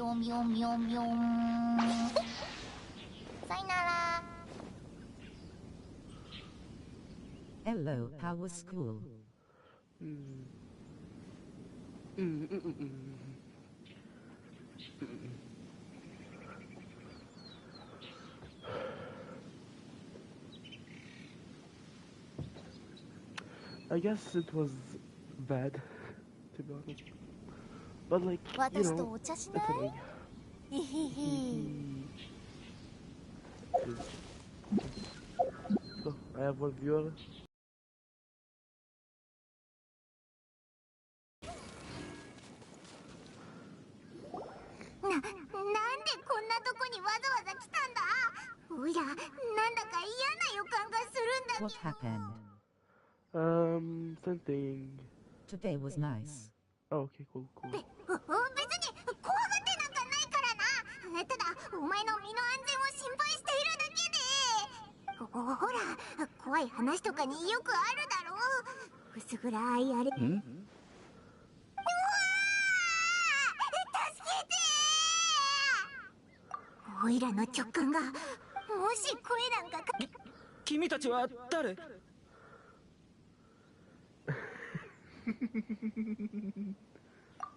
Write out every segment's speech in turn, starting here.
ョンビョンビョンビョン。さよなら。Hello, how was school? I guess it was bad, to be honest. But like, you 私と know, お茶し it's ない okay. ひひひ。So, I have one viewer. なんでこんなとこにわざわざ来たんだ。おや、なんだか嫌な予感がするんだ What けど。 happened? Something. Today was nice. Oh, okay, cool, cool. 別に怖がってなんかないからな。ただお前の身の安全を心配しているだけで。ほら、怖い話とかによくあるだろう。薄暗いあれ。うわー、助けてー。おいらの直感が、もし声なんか君たちは誰？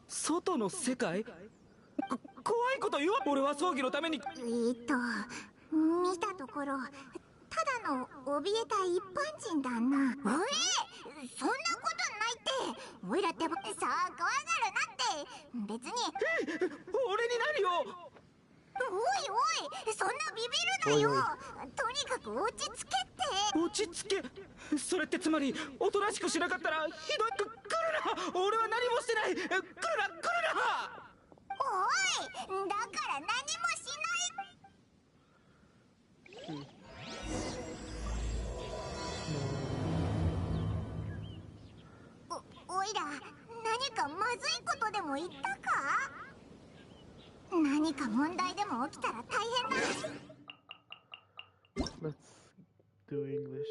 外の世界？怖いこと言わ。俺は葬儀のために。見たところ、ただの怯えた一般人だな。おい、そんなことないって。おいらってさあ怖がるなって。別に。俺に何を？おいおい、そんなビビるなよ。とにかく落ち着けって。落ち着け。それってつまりおとなしくしなかったらひどい。来るな。俺は何もしてない。来るな来るな。おい、だから何もしない。おいら、何かまずいことでも言ったか？何か問題でも起きたら大変だ。 Let's do English.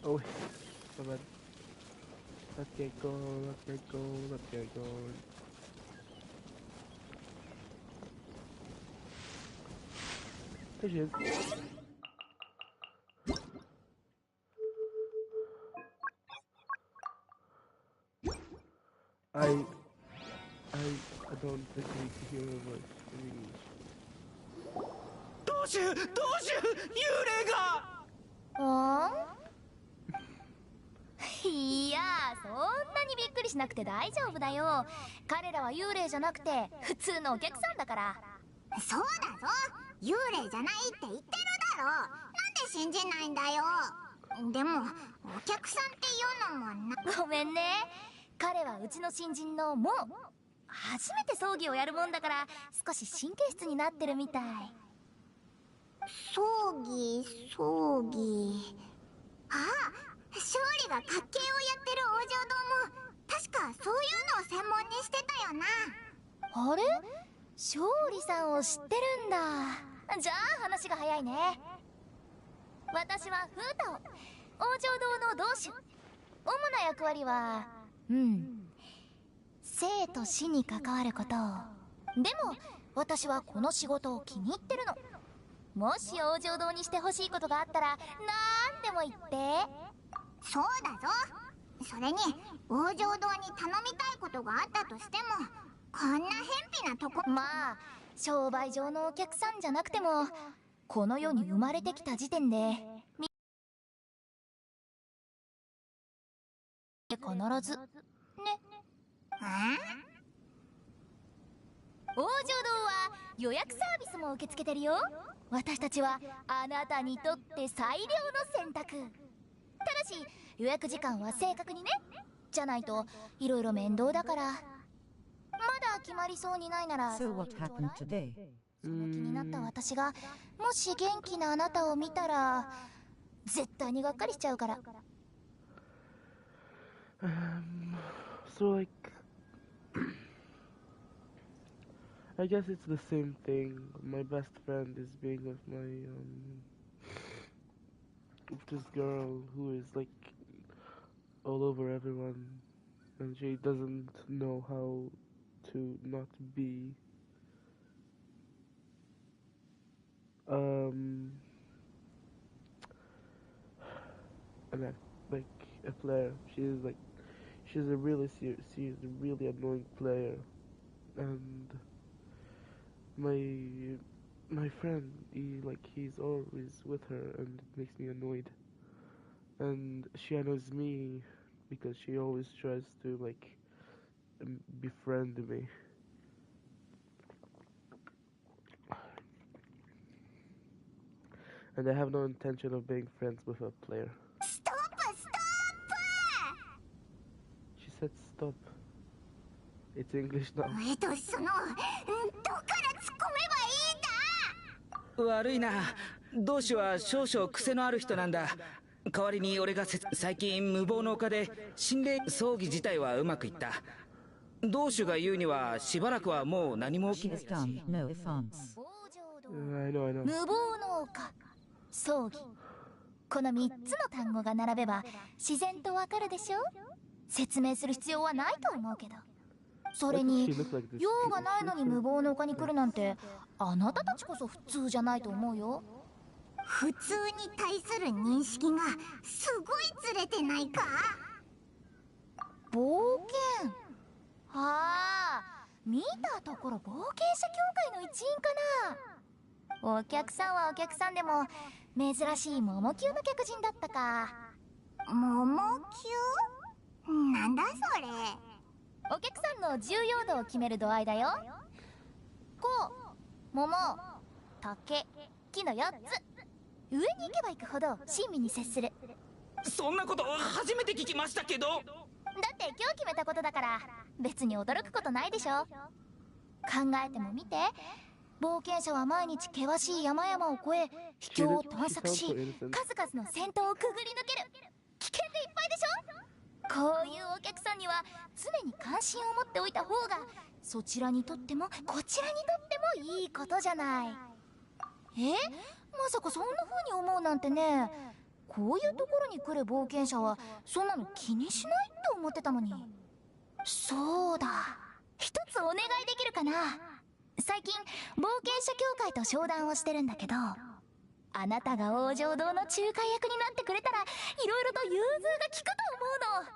Oh, my bad. Let's get going, let's get going, let's get going. There she is. I don't think we can hear her voice in English. どうしよう幽霊が。いや、そんなにびっくりしなくて大丈夫だよ。彼らは幽霊じゃなくて普通のお客さんだから。そうだぞ、幽霊じゃないって言ってるだろ。なんで信じないんだよ。でもお客さんっていうのもな。ごめんね、彼はうちの新人のもう初めて葬儀をやるもんだから少し神経質になってるみたい。葬儀。ああ、勝利が家計をやってる王女堂も確かそういうのを専門にしてたよな。あれ、勝利さんを知ってるんだ。じゃあ話が早いね。私はフータオ、王女堂の同種。主な役割は生と死に関わること。でも私はこの仕事を気に入ってるの。もし王女堂にしてほしいことがあったらなんでも言って。そうだぞ。それに王女堂に頼みたいことがあったとしても、こんな偏僻なとこ。まあ商売上のお客さんじゃなくてもこの世に生まれてきた時点で必ずね。王女堂は予約サービスも受け付けてるよ。私たちはあなたにとって最良の選択。ただし予約時間は正確にね。じゃないといろいろ面倒だから。まだ決まりそうにないなら So what happened today? その気になった私がもし元気なあなたを見たら絶対にがっかりしちゃうから。 So like, I guess it's the same thing. My best friend is being with with this girl who is like all over everyone, and she doesn't know how to not be an like a player. She's a really she's a really annoying player, and my friend he's always with her, and it makes me annoyed. And she annoys me because she always tries to befriend me. And I have no intention of being friends with a player. ストップストッ She said stop. It's English now. プ。そのどっから突っ込めばいいんだ。悪いな。同志は少々癖のある人なんだ。代わりに俺が最近無謀の丘で心霊葬儀自体はうまくいった。同志が言うにはしばらくはもう何も She has done no offense. I know, I know. 無謀の丘、葬儀、この3つの単語が並べば自然とわかるでしょ。説明する必要はないと思うけど。それに用がないのに無謀の丘に来るなんて、あなたたちこそ普通じゃないと思うよ。普通に対する認識がすごいずれてないか。冒険、ああ、見たところ冒険者協会の一員かな。お客さんはお客さんでも珍しい桃級の客人だったか。桃級？なんだそれ。お客さんの重要度を決める度合いだよ。こう、桃、竹、木の4つ。上に行けば行くほど親身に接する。そんなこと初めて聞きましたけど。だって今日決めたことだから別に驚くことないでしょ。考えてもみて、冒険者は毎日険しい山々を越え秘境を探索し、数々の戦闘をくぐり抜ける。危険でいっぱいでしょ。こういうお客さんには常に関心を持っておいた方が、そちらにとってもこちらにとってもいいことじゃない。まさかそんな風に思うなんてね。こういうところに来る冒険者はそんなの気にしないって思ってたのに。そうだ、一つお願いできるかな。最近冒険者協会と商談をしてるんだけど、あなたが王城堂の仲介役になってくれたらいろいろと融通が利くと思うの。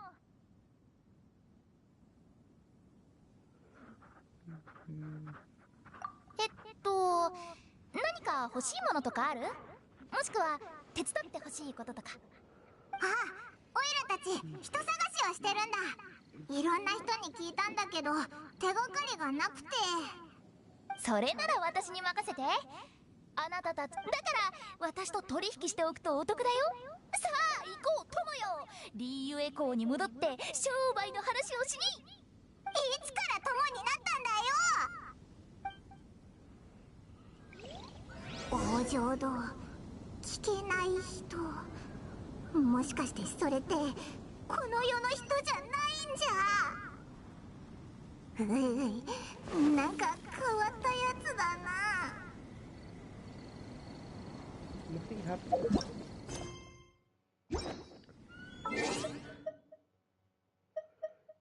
何か欲しいものとかある？もしくは手伝って欲しいこととか。あ、オイラたち人探しをしてるんだ。いろんな人に聞いたんだけど手がかりがなくて。それなら私に任せて。あなたたちだから私と取引しておくとお得だよ。さあ行こう友よ。リーユエ港に戻って商売の話をしに。いつから友になったんだよ。王城堂、聞けない人。もしかしてそれってこの世の人じゃないんじゃ。なんか変わったやつだな。Nothing happened.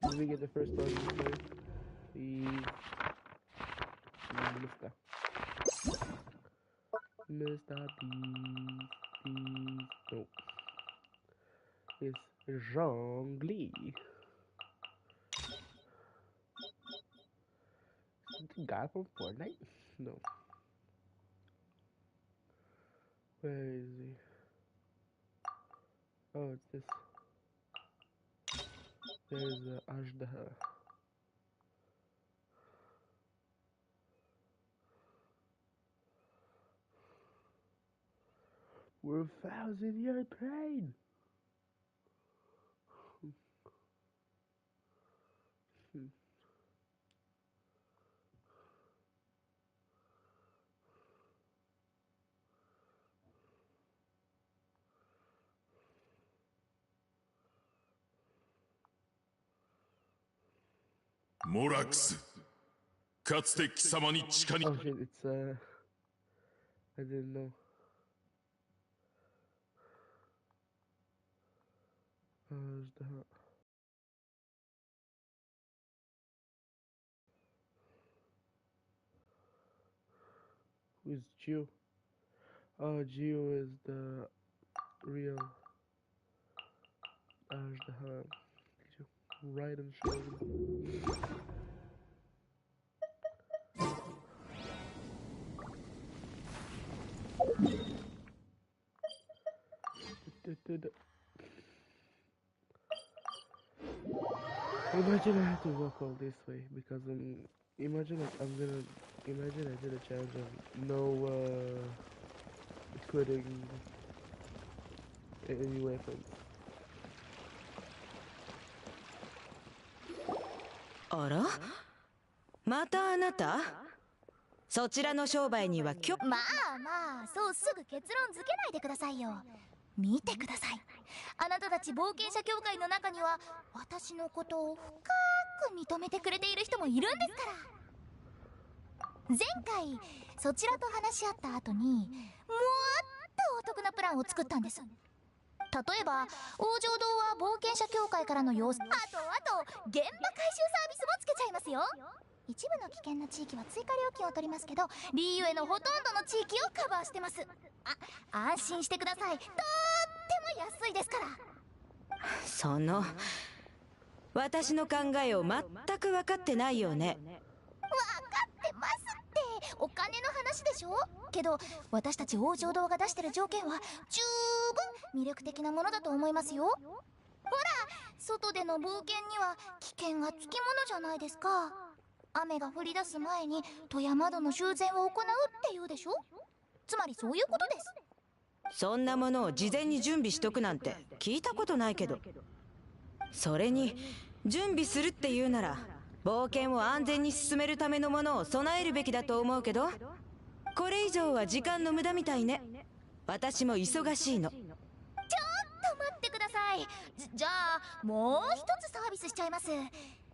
Did we get the first one? Please. Mr. Please. No. It's Zhongli. The guy from Fortnite? No. Where is he? Oh, it's this. There's Ajdaha. We're 1,000-year pain. モラクス、かつて貴様に地下に Oh shit, it's I didn't know. There's the who's Gio? Oh, Gio is the real Ajdaha. Right and shoulder. Imagine I have to walk all this way because imagine like imagine I did a challenge of no equipping any weapons. あら、またあなた？そちらの商売にはまあまあ、そうすぐ結論付けないでくださいよ。見てください。あなたたち冒険者協会の中には私のことを深く認めてくれている人もいるんですから。前回そちらと話し合った後にもっとお得なプランを作ったんです。例えば王城堂は冒険者協会からの要請、あと現場回収サービスもつけちゃいますよ。一部の危険な地域は追加料金を取りますけど、リーユへのほとんどの地域をカバーしてます。安心してください。とっても安いですから。私の考えを全く分かってないよね。分かってますって。お金の話でしょ。けど私たち王城堂が出してる条件は十分魅力的なものだと思いますよ。ほら、外での冒険には危険がつきものじゃないですか。雨が降り出す前に戸や窓の修繕を行うっていうでしょ。つまりそういうことです。そんなものを事前に準備しとくなんて聞いたことないけど。それに準備するっていうなら冒険を安全に進めるためのものを備えるべきだと思うけど、これ以上は時間の無駄みたいね。私も忙しいの。ちょっと待ってください。じゃあもう一つサービスしちゃいます。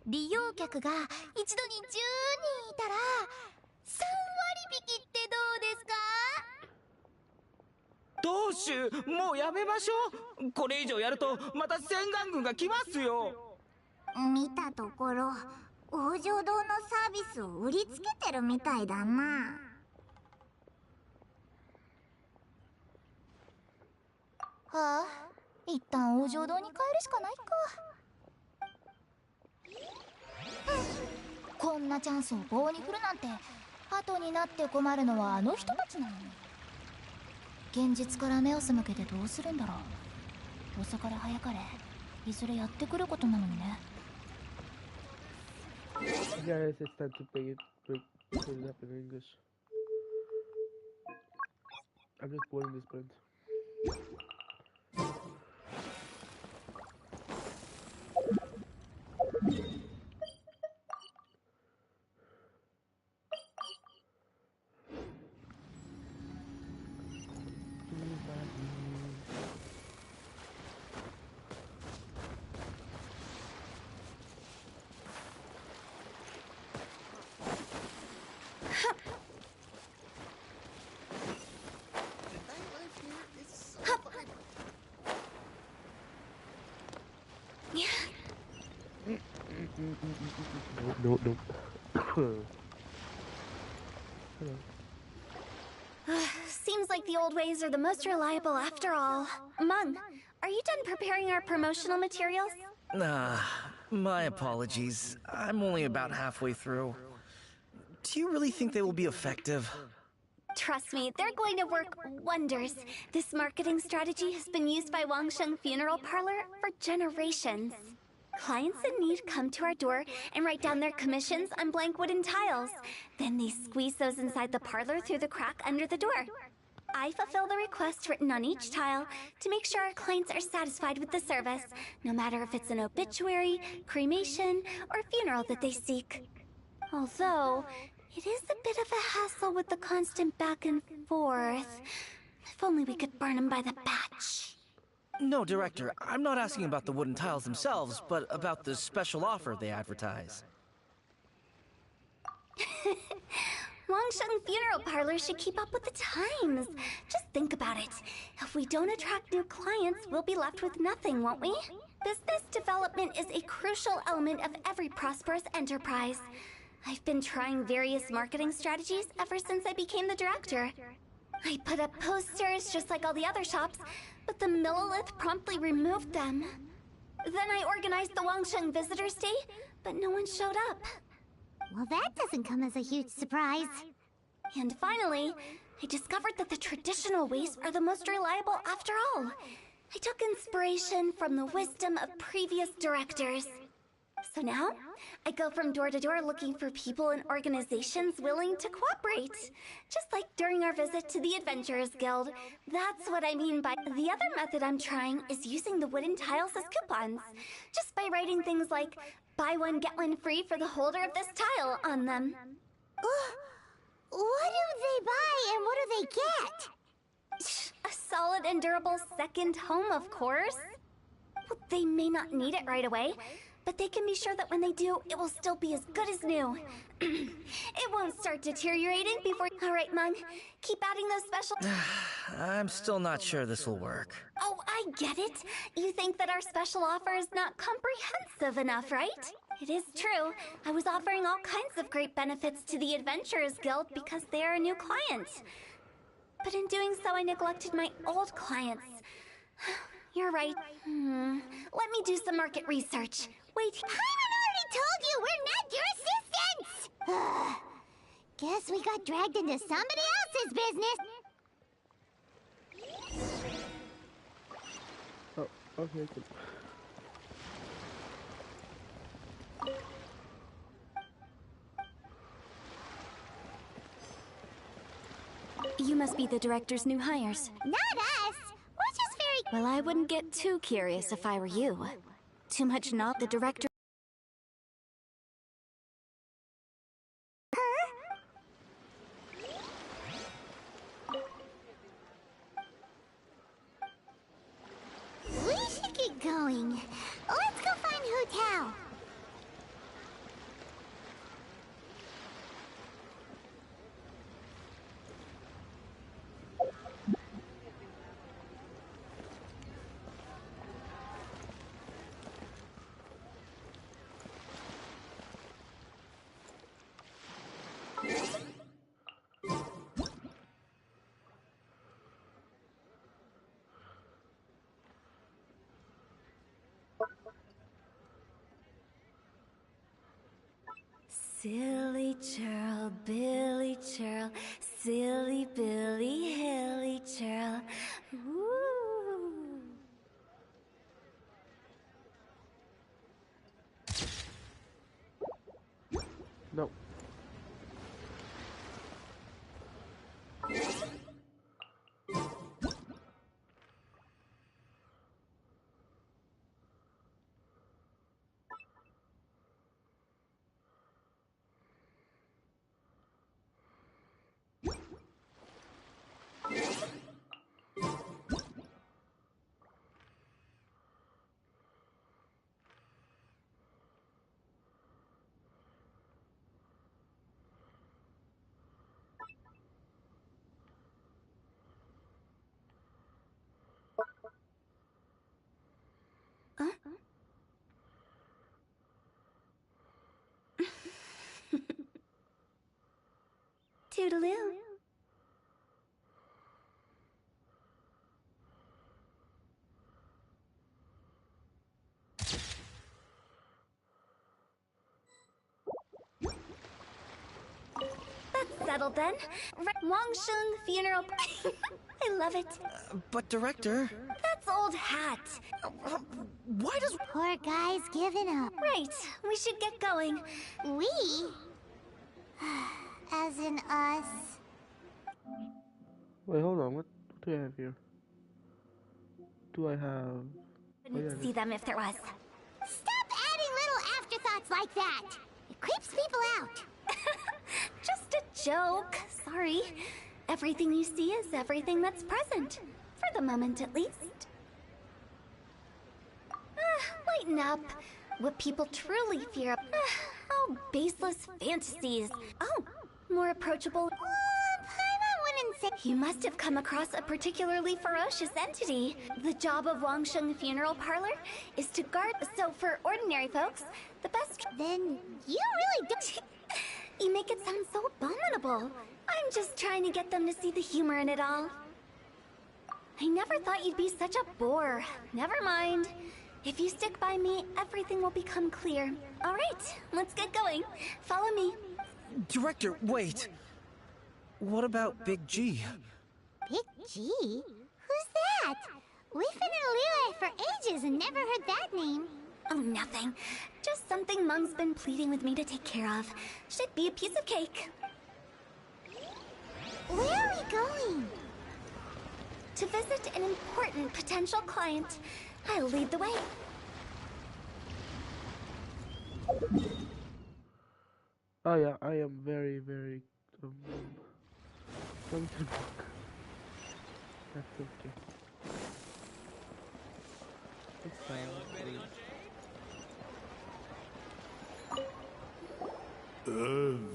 利用客が一度に10人いたら3割引きってどうですか？どうしゅう、もうやめましょう。これ以上やるとまた洗顔軍が来ますよ。見たところ王城堂のサービスを売りつけてるみたいだな。はあ、一旦王城堂に帰るしかないか。こんなチャンスを棒に振るなんて、後になって困るのはあの人たちなのに。現実から目を背けてどうするんだろう。遅かれ早かれいずれやってくることなのにね。Guys, it's time to put it up in English. I'm just pulling this print. No. Hello. Seems like the old ways are the most reliable after all. Mung, are you done preparing our promotional materials? My apologies. I'm only about halfway through. Do you really think they will be effective? Trust me, they're going to work wonders. This marketing strategy has been used by Wangsheng Funeral Parlor for generations. Clients in need come to our door and write down their commissions on blank wooden tiles. Then they squeeze those inside the parlor through the crack under the door. I fulfill the request written on each tile to make sure our clients are satisfied with the service, no matter if it's an obituary, cremation, or funeral that they seek. Although, it is a bit of a hassle with the constant back and forth. If only we could burn them by the batch. No, Director, I'm not asking about the wooden tiles themselves, but about the special offer they advertise. Wangsheng Funeral Parlor should keep up with the times. Just think about it. If we don't attract new clients, we'll be left with nothing, won't we? Business development is a crucial element of every prosperous enterprise. I've been trying various marketing strategies ever since I became the director. I put up posters just like all the other shops, but the Millilith promptly removed them. Then I organized the Wangsheng Visitors Day, but no one showed up. Well, that doesn't come as a huge surprise. And finally, I discovered that the traditional ways are the most reliable after all. I took inspiration from the wisdom of previous directors. So now, I go from door to door looking for people and organizations willing to cooperate. Just like during our visit to the Adventurers Guild. That's what I mean by... The other method I'm trying is using the wooden tiles as coupons. Just by writing things like, buy one, get one free for the holder of this tile on them. What do they buy and what do they get? A solid and durable second home, of course. Well, they may not need it right away, but they can be sure that when they do, it will still be as good as new. It won't start deteriorating before... Alright, Mung, keep adding those special... I'm still not sure this will work. Oh, I get it. You think that our special offer is not comprehensive enough, right? It is true. I was offering all kinds of great benefits to the Adventurers Guild because they are a new client. But in doing so, I neglected my old clients. You're right. Let me do some market research. Wait. Paimon already told you we're not your assistants! Guess we got dragged into somebody else's business. Oh, okay, good. You must be the director's new hires. Not us! We're just very... Well, I wouldn't get too curious if I were you. Too much not the director... We should get going. Let's go find Hu Tao. Silly churl, Billy churl, silly Billy, hilly churl. Ooh. No. Toodaloo. That's settled then. Wangsheng Funeral... I love it. But Director... That's old hat. Why does... Poor guy's given up. Right, we should get going. We? As in us. Wait, hold on. What do I have here? Do I have... Wouldn't see them if there was. Stop adding little afterthoughts like that! It creeps people out. Just a joke. Sorry. Everything you see is everything that's present. For the moment, at least. Lighten up. What people truly fear... Oh, baseless fantasies. Oh, more approachable. Paimon wouldn't say. You must have come across a particularly ferocious entity. The job of Wangsheng Funeral Parlor is to guard. So for ordinary folks, the best. Then you really don't. You make it sound so abominable. I'm just trying to get them to see the humor in it all. I never thought you'd be such a bore. Never mind. If you stick by me, everything will become clear. All right, let's get going. Follow me. Director, wait. What about Big G? Big G? Who's that? We've been in Liyue for ages and never heard that name. Oh, nothing. Just something Mung's been pleading with me to take care of. Should be a piece of cake. Where are we going? To visit an important potential client. I'll lead the way. Oh yeah, I am very, very going to book. That's okay. It's fine.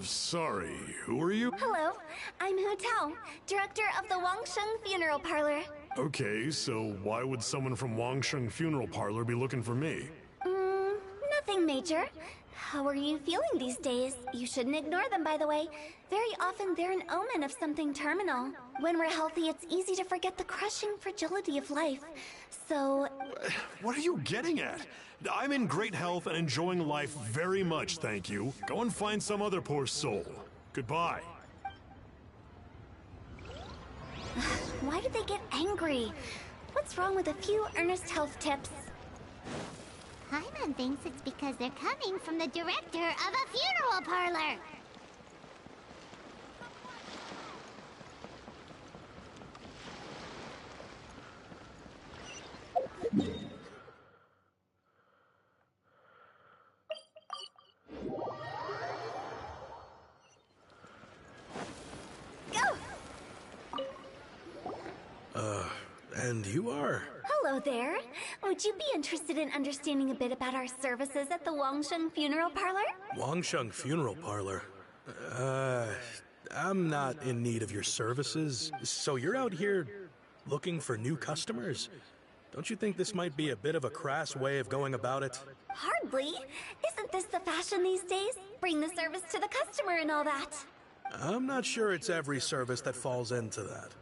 Sorry, who are you? Hello, I'm Hu Tao, director of the Wangsheng Funeral Parlor. Okay, so why would someone from Wangsheng Funeral Parlor be looking for me? Nothing major. How are you feeling these days? You shouldn't ignore them, by the way. Very often they're an omen of something terminal. When we're healthy, it's easy to forget the crushing fragility of life. So... What are you getting at? I'm in great health and enjoying life very much, thank you. Go and find some other poor soul. Goodbye. Why did they get angry? What's wrong with a few earnest health tips? Paimon thinks it's because they're coming from the director of a funeral parlor. And you are? Hello there. Would you be interested in understanding a bit about our services at the Wangsheng Funeral Parlor? Wangsheng Funeral Parlor? I'm not in need of your services. So you're out here looking for new customers? Don't you think this might be a bit of a crass way of going about it? Hardly. Isn't this the fashion these days? Bring the service to the customer and all that. I'm not sure it's every service that falls into that.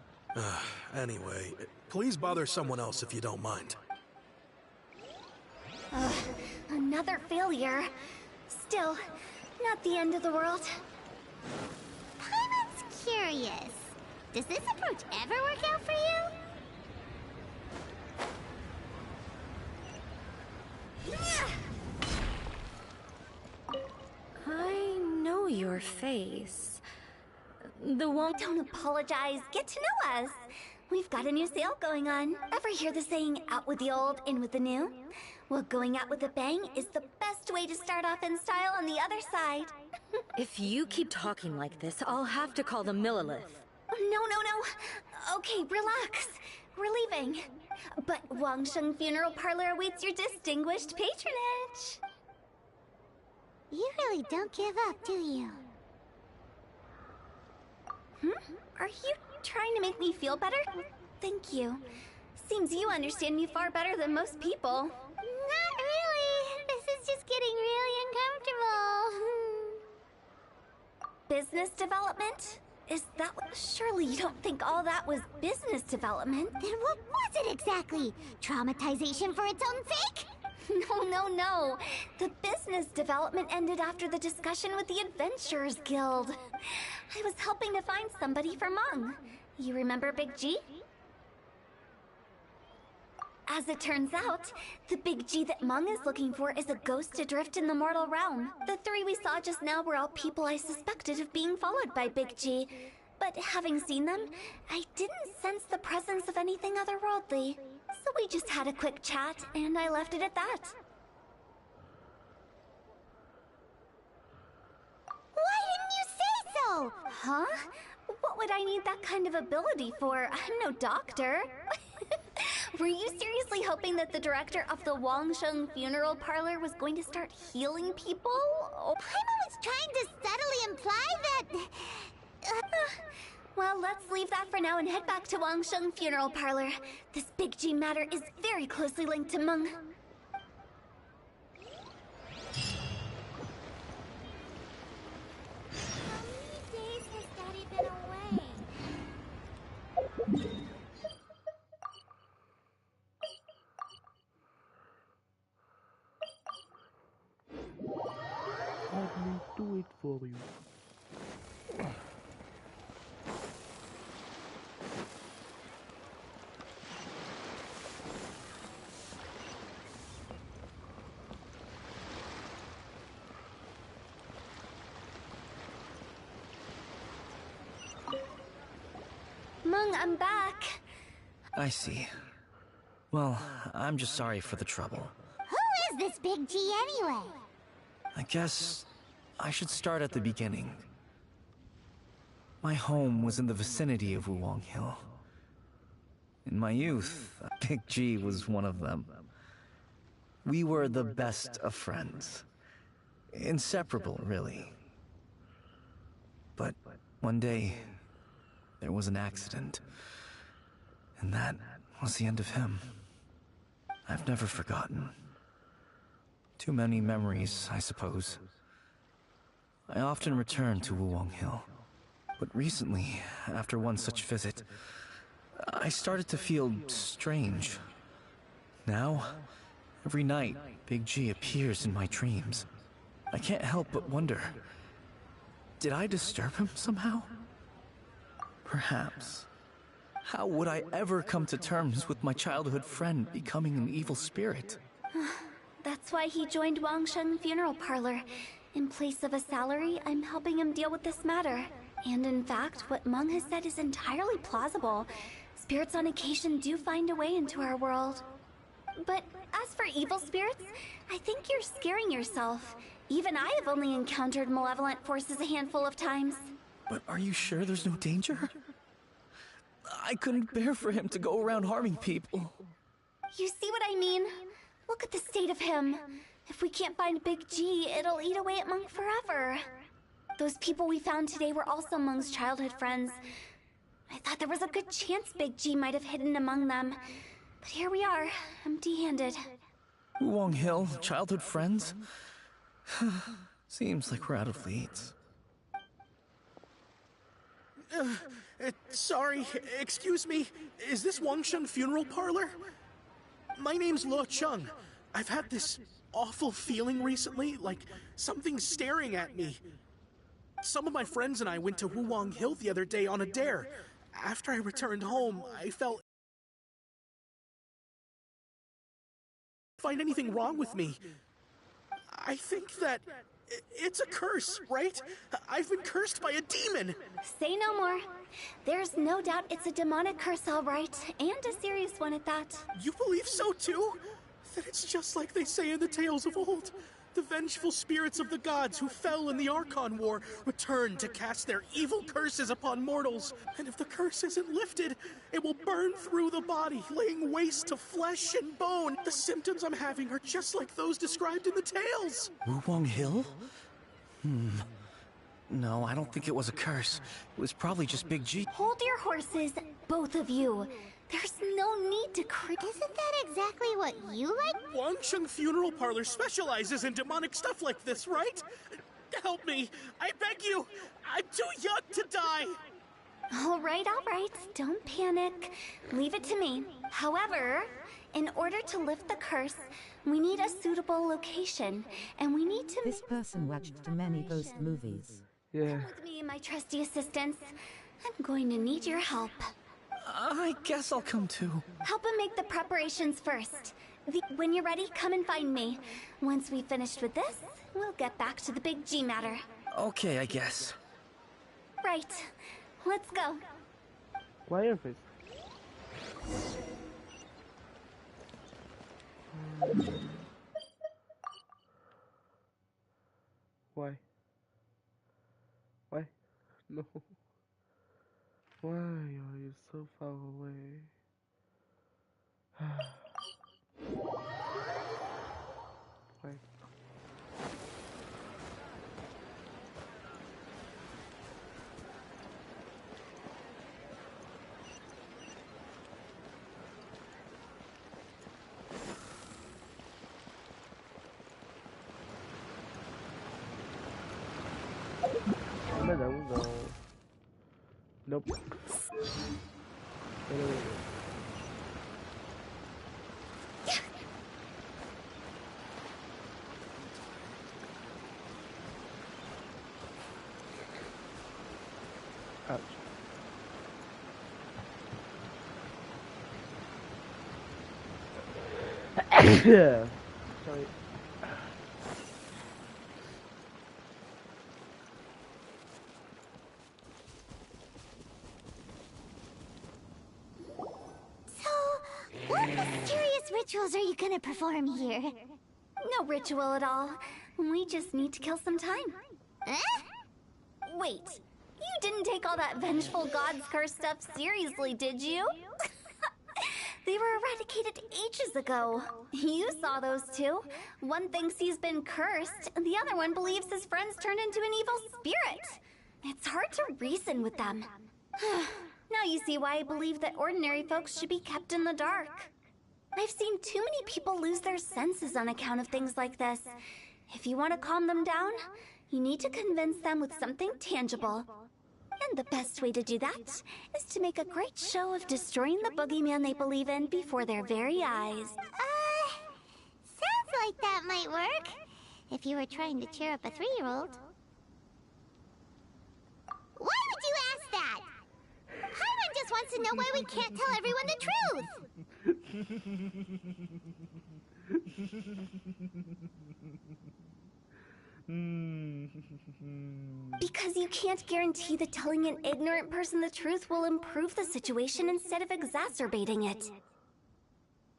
Anyway, please bother someone else if you don't mind. Another failure. Still, not the end of the world. Paimon's curious. Does this approach ever work out for you? I know your face. The one. Don't apologize. Get to know us. We've got a new sale going on. Ever hear the saying, out with the old, in with the new? Well, going out with a bang is the best way to start off in style on the other side. If you keep talking like this, I'll have to call the Millilith. No. Okay, relax. We're leaving. But Wangsheng Funeral Parlor awaits your distinguished patronage. You really don't give up, do you? Are you trying to make me feel better? Thank you. Seems you understand me far better than most people. Not really. This is just getting really uncomfortable. Business development? Is that what? Surely you don't think all that was business development? Then what was it exactly? Traumatization for its own sake? No. The business development ended after the discussion with the Adventurers Guild. I was helping to find somebody for Mung. You remember Big G? As it turns out, the Big G that Mung is looking for is a ghost adrift in the mortal realm. The three we saw just now were all people I suspected of being followed by Big G. But having seen them, I didn't sense the presence of anything otherworldly. So we just had a quick chat, and I left it at that. Why didn't you say so? Huh? What would I need that kind of ability for? I'm no doctor. Were you seriously hoping that the director of the Wangsheng Funeral Parlor was going to start healing people? Or... Paimon was trying to subtly imply that... Well, let's leave that for now and head back to Wangsheng Funeral Parlor. This Big G matter is very closely linked to Meng. Let me do it for you. Meng, I'm back. I see. Well, I'm just sorry for the trouble. Who is this Big G anyway? I guess I should start at the beginning. My home was in the vicinity of Wuwang Hill. In my youth, Big G was one of them. We were the best of friends. Inseparable, really. But one day, there was an accident. And that was the end of him. I've never forgotten. Too many memories, I suppose. I often return to Wuwang Hill. But recently, after one such visit, I started to feel strange. Now, every night, Big G appears in my dreams. I can't help but wonder, did I disturb him somehow? Perhaps. How would I ever come to terms with my childhood friend becoming an evil spirit? That's why he joined Wangsheng Funeral Parlor. In place of a salary, I'm helping him deal with this matter. And in fact, what Meng has said is entirely plausible. Spirits on occasion do find a way into our world. But as for evil spirits, I think you're scaring yourself. Even I have only encountered malevolent forces a handful of times. But are you sure there's no danger? I couldn't bear for him to go around harming people. You see what I mean? Look at the state of him. If we can't find Big G, it'll eat away at Meng forever. Those people we found today were also Meng's childhood friends. I thought there was a good chance Big G might have hidden among them. But here we are, empty-handed. Wuwang Hill, childhood friends? Seems like we're out of leads. Sorry, excuse me. Is this Wangsheng Funeral Parlor? My name's Luo Chung. I've had this awful feeling recently, like something's staring at me. Some of my friends and I went to Wuwang Hill the other day on a dare. After I returned home, I felt... find anything wrong with me. I think that it's a curse, right? I've been cursed by a demon. Say no more. There's no doubt it's a demonic curse, all right, and a serious one at that. You believe so too? That it's just like they say in the tales of old. The vengeful spirits of the gods who fell in the Archon War return to cast their evil curses upon mortals. And if the curse isn't lifted, it will burn through the body, laying waste to flesh and bone. The symptoms I'm having are just like those described in the tales. Wuwang Hill? No, I don't think it was a curse. It was probably just Big G. Hold your horses, both of you. There's no need to Isn't that exactly what you like? Wangsheng Funeral Parlor specializes in demonic stuff like this, right? Help me. I beg you. I'm too young to die. All right. Don't panic. Leave it to me. However, in order to lift the curse, we need a suitable location, and we need to... This person watched too many ghost movies. Yeah. Come with me, my trusty assistants. I'm going to need your help. I guess I'll come too. Help him make the preparations first. When you're ready, come and find me. Once we've finished with this, we'll get back to the Big G matter. Okay, I guess. Right. Let's go. Why are they? Why? Why? No. Why are you so far away? Nope. Ouch. Sorry. What mysterious rituals are you gonna perform here? No ritual at all. We just need to kill some time. Eh? Wait, you didn't take all that vengeful god's curse stuff seriously, did you? They were eradicated ages ago. You saw those two. One thinks he's been cursed, and the other one believes his friends turned into an evil spirit. It's hard to reason with them. Now you see why I believe that ordinary folks should be kept in the dark. I've seen too many people lose their senses on account of things like this. If you want to calm them down, you need to convince them with something tangible. And the best way to do that is to make a great show of destroying the boogeyman they believe in before their very eyes. Sounds like that might work. If you were trying to cheer up a 3-year-old. Why would you ask that? Paimon just wants to know why we can't tell everyone the truth. Because you can't guarantee that telling an ignorant person the truth will improve the situation instead of exacerbating it.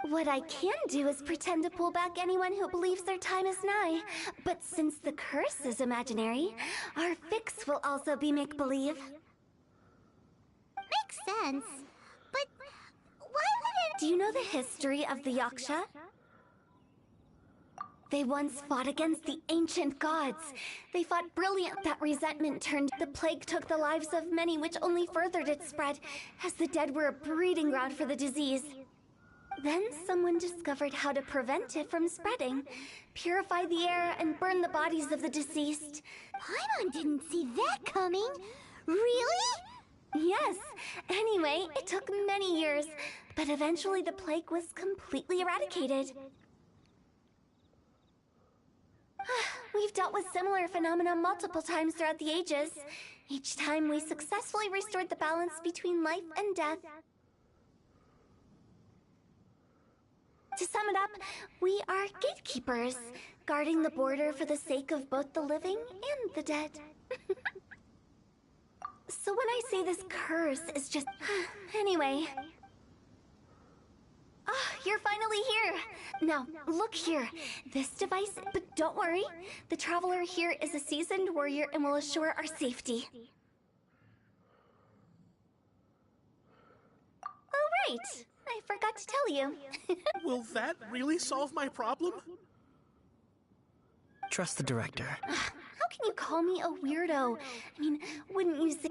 What I can do is pretend to pull back anyone who believes their time is nigh. But since the curse is imaginary, our fix will also be make-believe. Makes sense. But why would it... Do you know the history of the Yaksha? They once fought against the ancient gods. They fought brilliant. That resentment turned. The plague took the lives of many, which only furthered its spread, as the dead were a breeding ground for the disease. Then someone discovered how to prevent it from spreading, purify the air, and burn the bodies of the deceased. Paimon didn't see that coming. Really? Yes. Anyway, it took many years, but eventually the plague was completely eradicated. We've dealt with similar phenomena multiple times throughout the ages. Each time we successfully restored the balance between life and death. To sum it up, we are gatekeepers, guarding the border for the sake of both the living and the dead. So when I say this curse is just... Anyway... you're finally here! Now, look here. This device... But don't worry. The Traveler here is a seasoned warrior and will assure our safety. Oh, right. I forgot to tell you. Will that really solve my problem? Trust the director. How can you call me a weirdo? I mean, wouldn't you say...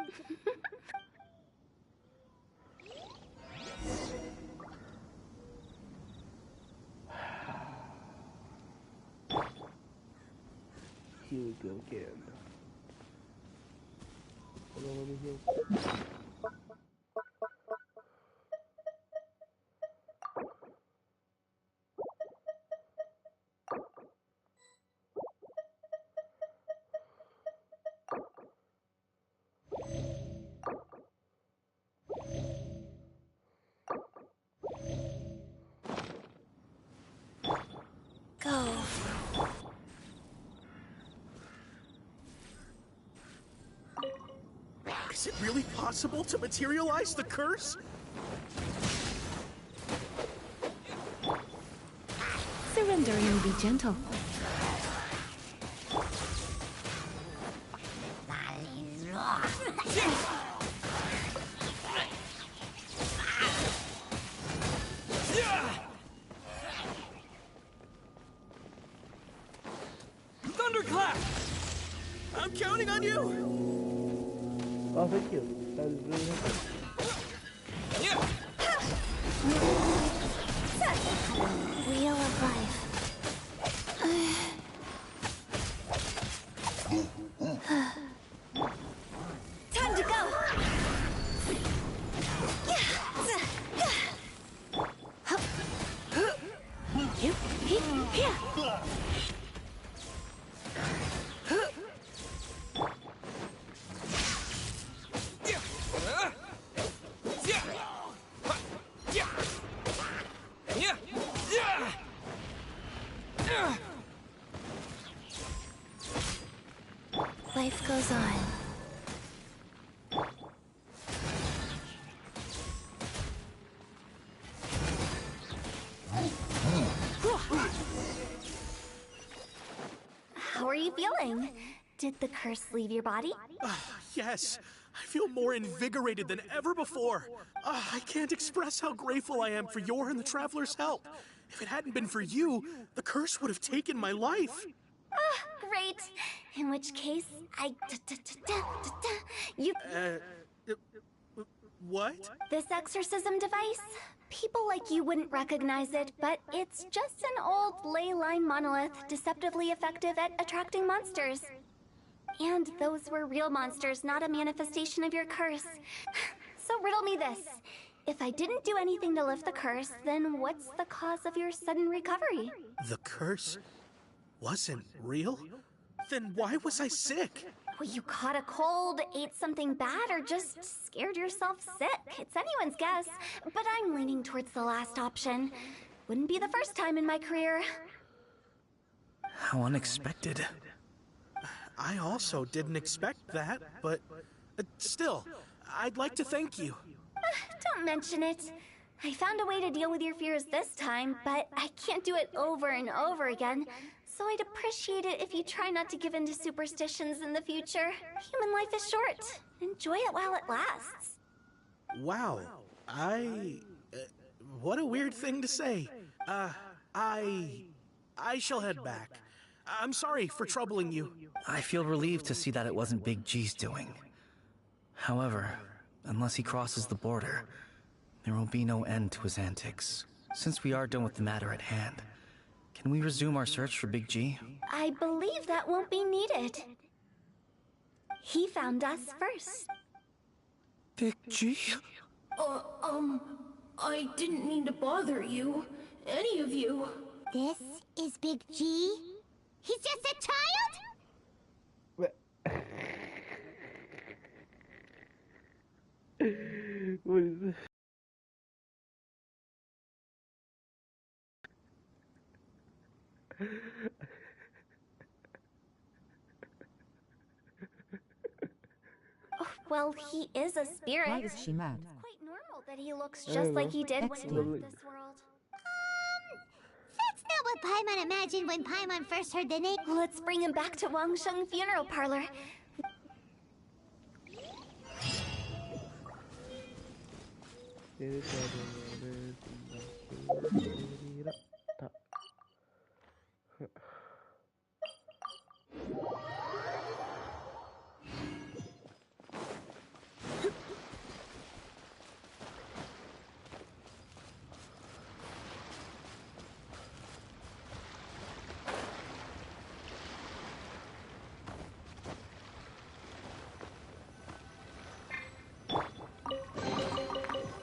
Here we go again. Hold on, let me heal. Go. Is it really possible to materialize the curse? Surrender and be gentle. Thunderclap! I'm counting on you! Oh, thank you. That is really helpful. Wheel of life. Time to go! Life goes on. How are you feeling? Did the curse leave your body? Yes, I feel more invigorated than ever before. I can't express how grateful I am for your and the Traveler's help. If it hadn't been for you, the curse would have taken my life. Great. In which case, you... What? This exorcism device? People like you wouldn't recognize it, but it's just an old ley line monolith deceptively effective at attracting monsters. And those were real monsters, not a manifestation of your curse. So riddle me this. If I didn't do anything to lift the curse, then what's the cause of your sudden recovery? The curse wasn't real? Then why was I sick? Well, you caught a cold, ate something bad, or just scared yourself sick. It's anyone's guess, but I'm leaning towards the last option. Wouldn't be the first time in my career. How unexpected. I also didn't expect that, but still, I'd like to thank you. Don't mention it. I found a way to deal with your fears this time, but I can't do it over and over again. So I'd appreciate it if you try not to give in to superstitions in the future. Human life is short. Enjoy it while it lasts. Wow. What a weird thing to say. I shall head back. I'm sorry for troubling you. I feel relieved to see that it wasn't Big G's doing. However, unless he crosses the border, there will be no end to his antics. Since we are done with the matter at hand, can we resume our search for Big G? I believe that won't be needed. He found us first. Big G? I didn't mean to bother you. Any of you. This is Big G? He's just a child? What is this? Oh, well, he is a spirit. Why is she mad? It's quite normal that he looks just like he did when he left this world. That's not what Paimon imagined when Paimon first heard the name. Let's bring him back to Wangsheng Funeral Parlor.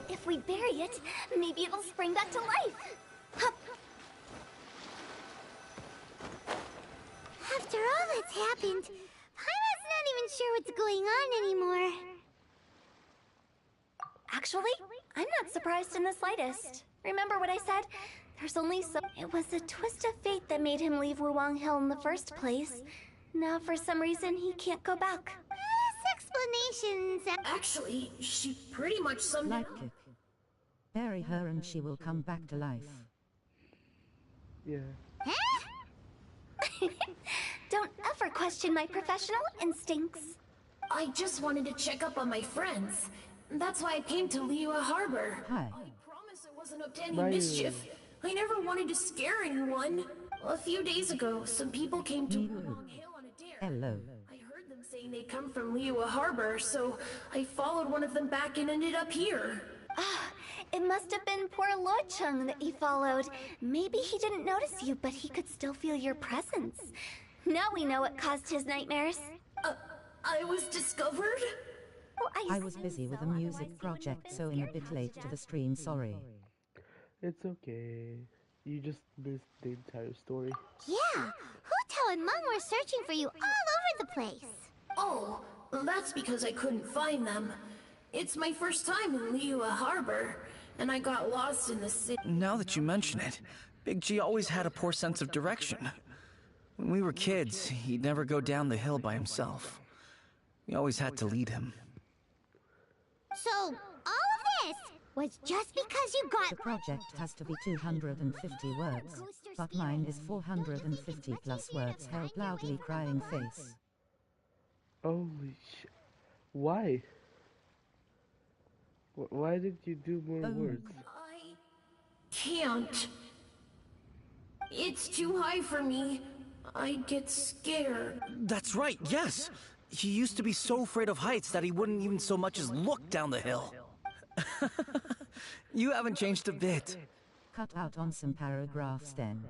If we bury it, maybe it'll spring back to life. Hup. After all that's happened, Paimon's not even sure what's going on anymore. Actually, I'm not surprised in the slightest. Remember what I said? There's only so... It was a twist of fate that made him leave Wuwang Hill in the first place. Now, for some reason, he can't go back. This explanation's... Actually, she pretty much summed it Like up. it. Bury her and she will come back to life. Yeah. Don't ever question my professional instincts. I just wanted to check up on my friends. That's why I came to Liyue Harbor. Hi. I promise I wasn't up to any mischief. I never wanted to scare anyone. A few days ago, some people came to Wuwang Hill on a dare. Hello. I heard them saying they come from Liyue Harbor, so I followed one of them back and ended up here. It must have been poor Luocheng that he followed. Maybe he didn't notice you, but he could still feel your presence. Now we know what caused his nightmares. I was discovered? Oh, I was busy with a music project, so I'm a bit late to the stream, sorry. It's okay. You just missed the entire story. Yeah, Hu-Tao and Meng were searching for you all over the place. Oh, that's because I couldn't find them. It's my first time in Liyue Harbor, and I got lost in the city. Now that you mention it, Big G always had a poor sense of direction. When we were kids, he'd never go down the hill by himself. We always had to lead him. So, all of this was just because you got... The project has to be 250 words, but mine is 450 plus words. Help, loudly crying face. Holy sh... Why? Why did you do more words? I can't. It's too high for me. I get scared. That's right, yes! He used to be so afraid of heights that he wouldn't even so much as look down the hill. You haven't changed a bit. Cut out on some paragraphs then.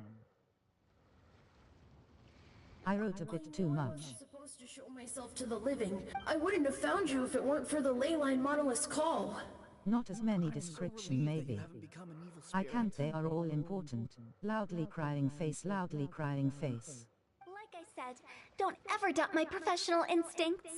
I wrote a bit too much. I'm supposed to show myself to the living. I wouldn't have found you if it weren't for the Leyline Monolith's call. Not as many description maybe. I can't, they are all important. Loudly crying face, loudly crying face. Like I said, don't ever doubt my professional instincts.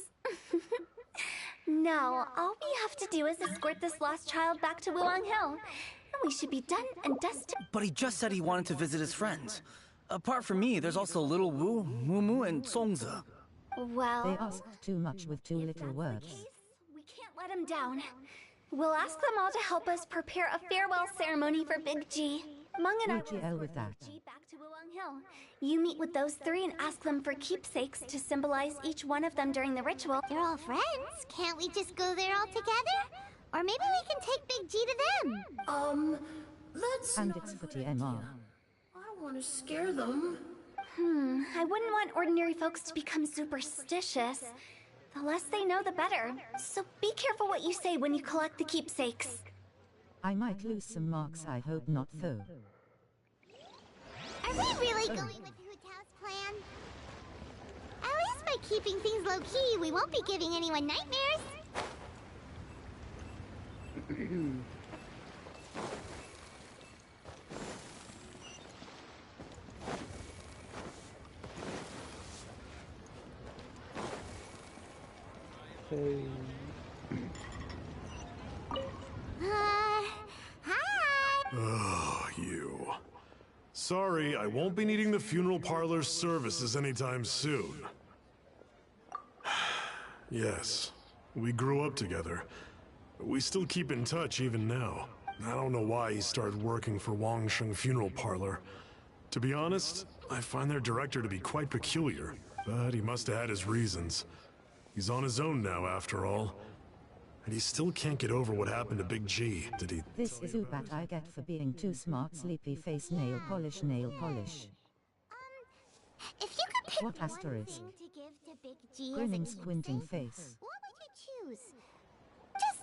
Now, all we have to do is escort this lost child back to Wuang Hill, and we should be done and dusted. But he just said he wanted to visit his friends. Apart from me, there's also Little Wu, Mumu, and Songza. Well... They asked too much with too little words. We can't let him down. We'll ask them all to help us prepare a farewell ceremony for Big G. Meng and I will GL with that. Big G back to Wuang Hill. You meet with those three and ask them for keepsakes to symbolize each one of them during the ritual. They're all friends. Can't we just go there all together? Or maybe we can take Big G to them. That's And not it's a for good TMR. idea. I don't want to scare them. I wouldn't want ordinary folks to become superstitious. The less they know, the better. So be careful what you say when you collect the keepsakes. I might lose some marks, I hope not though. Are we really going with Hu-Tao's plan? At least by keeping things low-key, we won't be giving anyone nightmares. Hey. Hi! Oh, you. Sorry, I won't be needing the funeral parlor's services anytime soon. Yes, we grew up together. We still keep in touch even now. I don't know why he started working for Wangsheng Funeral Parlor. To be honest, I find their director to be quite peculiar, but he must have had his reasons. He's on his own now, after all. And he still can't get over what happened to Big G. Did he? This is Ubat I get for being too smart. Sleepy face, nail polish, nail polish. If you could pick What one asterisk? thing to give to Big G as a Grinning, keepsake, squinting face. what would you choose? Just,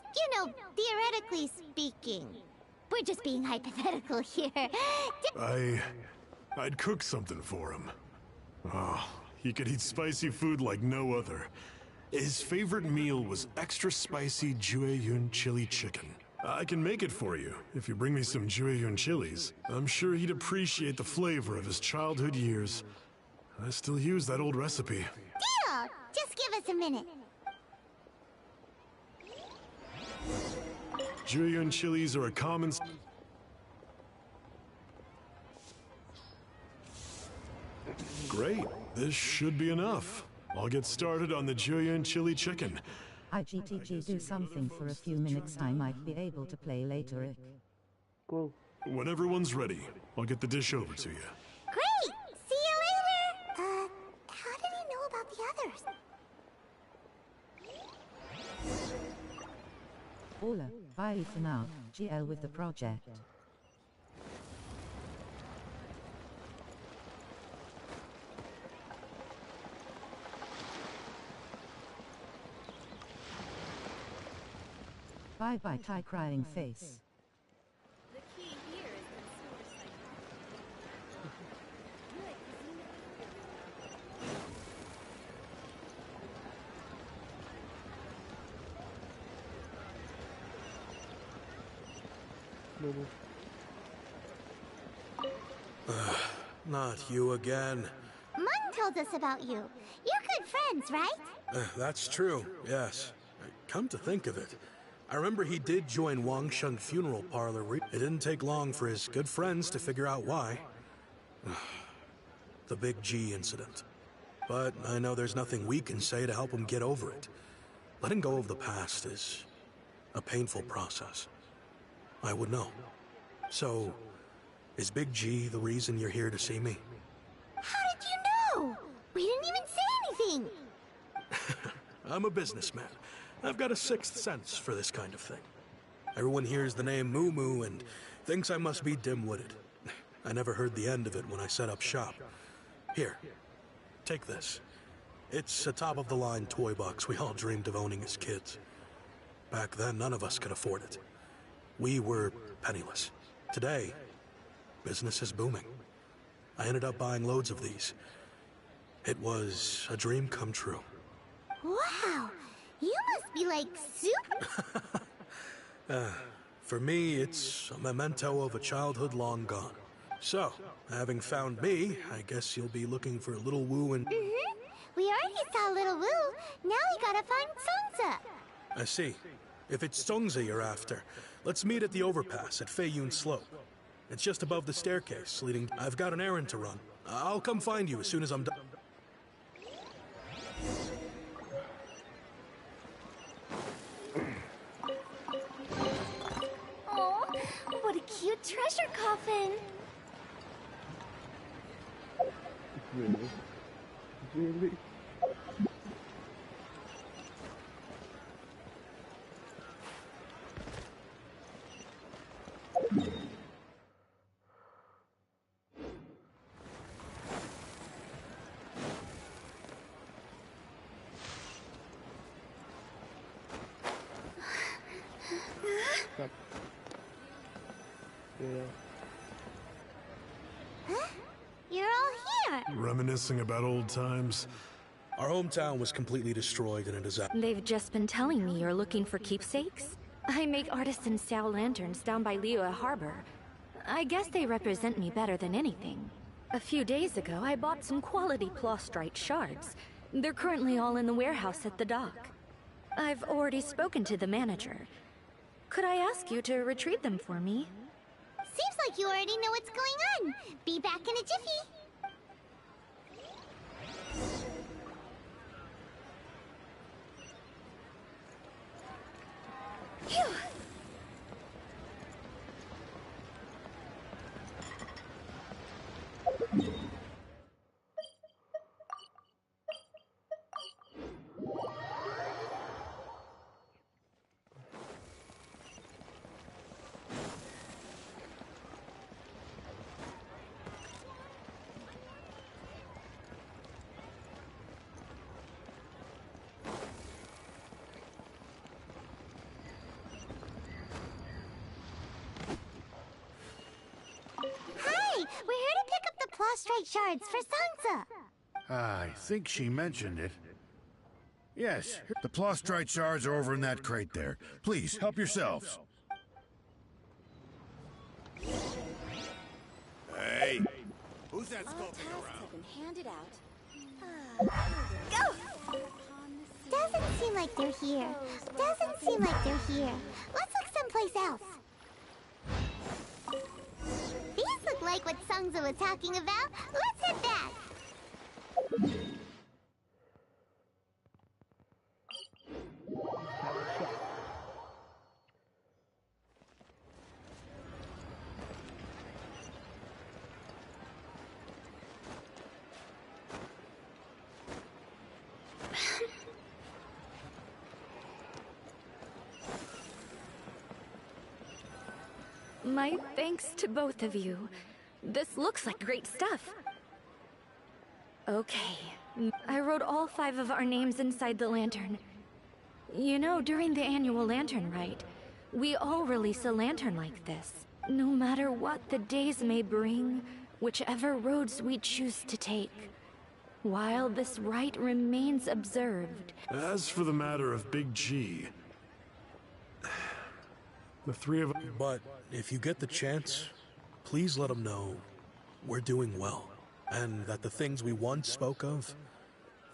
theoretically speaking. We're just being hypothetical here. I'd cook something for him. Oh, he could eat spicy food like no other. His favorite meal was extra spicy Jueyun chili chicken. I can make it for you if you bring me some Jueyun chilies. I'm sure he'd appreciate the flavor of his childhood years. I still use that old recipe. Deal! Just give us a minute. Jueyun chilies are a common... Great, this should be enough. I'll get started on the Jueyun chili chicken. IGTG do something for a few minutes, I might be able to play later. Cool. When everyone's ready, I'll get the dish over to you. Great! See you later! How did he know about the others? Ola, bye for now. GL with the project. Bye bye, Thai crying face. The key here is consumer No, no. Not you again. Mung told us about you. You're good friends, right? That's true, yes. Come to think of it, I remember he did join Wangsheng Funeral Parlor. It didn't take long for his good friends to figure out why. The Big G incident. But I know there's nothing we can say to help him get over it. Letting go of the past is a painful process. I would know. So, is Big G the reason you're here to see me? How did you know? We didn't even say anything. I'm a businessman. I've got a sixth sense for this kind of thing. Everyone hears the name Moo Moo and thinks I must be dim-witted. I never heard the end of it when I set up shop. Here, take this. It's a top-of-the-line toy box we all dreamed of owning as kids. Back then, none of us could afford it. We were penniless. Today, business is booming. I ended up buying loads of these. It was a dream come true. Wow, you must be like super... For me, it's a memento of a childhood long gone. So, having found me, I guess you'll be looking for Little Wu and... We already saw Little Wu. Now we gotta find Songza. I see. If it's Songza you're after, let's meet at the overpass at Feiyun Slope. It's just above the staircase leading... I've got an errand to run. I'll come find you as soon as I'm done. Oh, what a cute treasure coffin! Really? Really? Stop. Yeah. Huh? You're all here. Reminiscing about old times. Our hometown was completely destroyed in a disaster. They've just been telling me you're looking for keepsakes. I make artisan style lanterns down by Liyue Harbor. I guess they represent me better than anything. A few days ago, I bought some quality Plostrite shards. They're currently all in the warehouse at the dock. I've already spoken to the manager. Could I ask you to retrieve them for me? Seems like you already know what's going on. Be back in a jiffy. Phew! We're here to pick up the Plostrite shards for Songza. I think she mentioned it. Yes, the Plostrite shards are over in that crate there. Please, help yourselves. Hey! Who's that skulking around? Handed out. Go! Doesn't seem like they're here. Doesn't seem like they're here. Let's look someplace else. These look like what Songza was talking about. Let's head back. My thanks to both of you. This looks like great stuff. Okay, I wrote all 5 of our names inside the lantern. You know, during the annual lantern rite, we all release a lantern like this. No matter what the days may bring, whichever roads we choose to take, while this rite remains observed. As for the matter of Big G, the 3 of us... But if you get the chance, please let them know we're doing well. and that the things we once spoke of,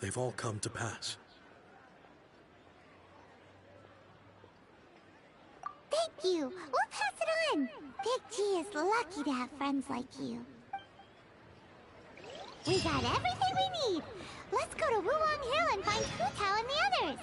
they've all come to pass. Thank you. We'll pass it on. Big G is lucky to have friends like you. We got everything we need. Let's go to Wulong Hill and find Hu Tao and the others.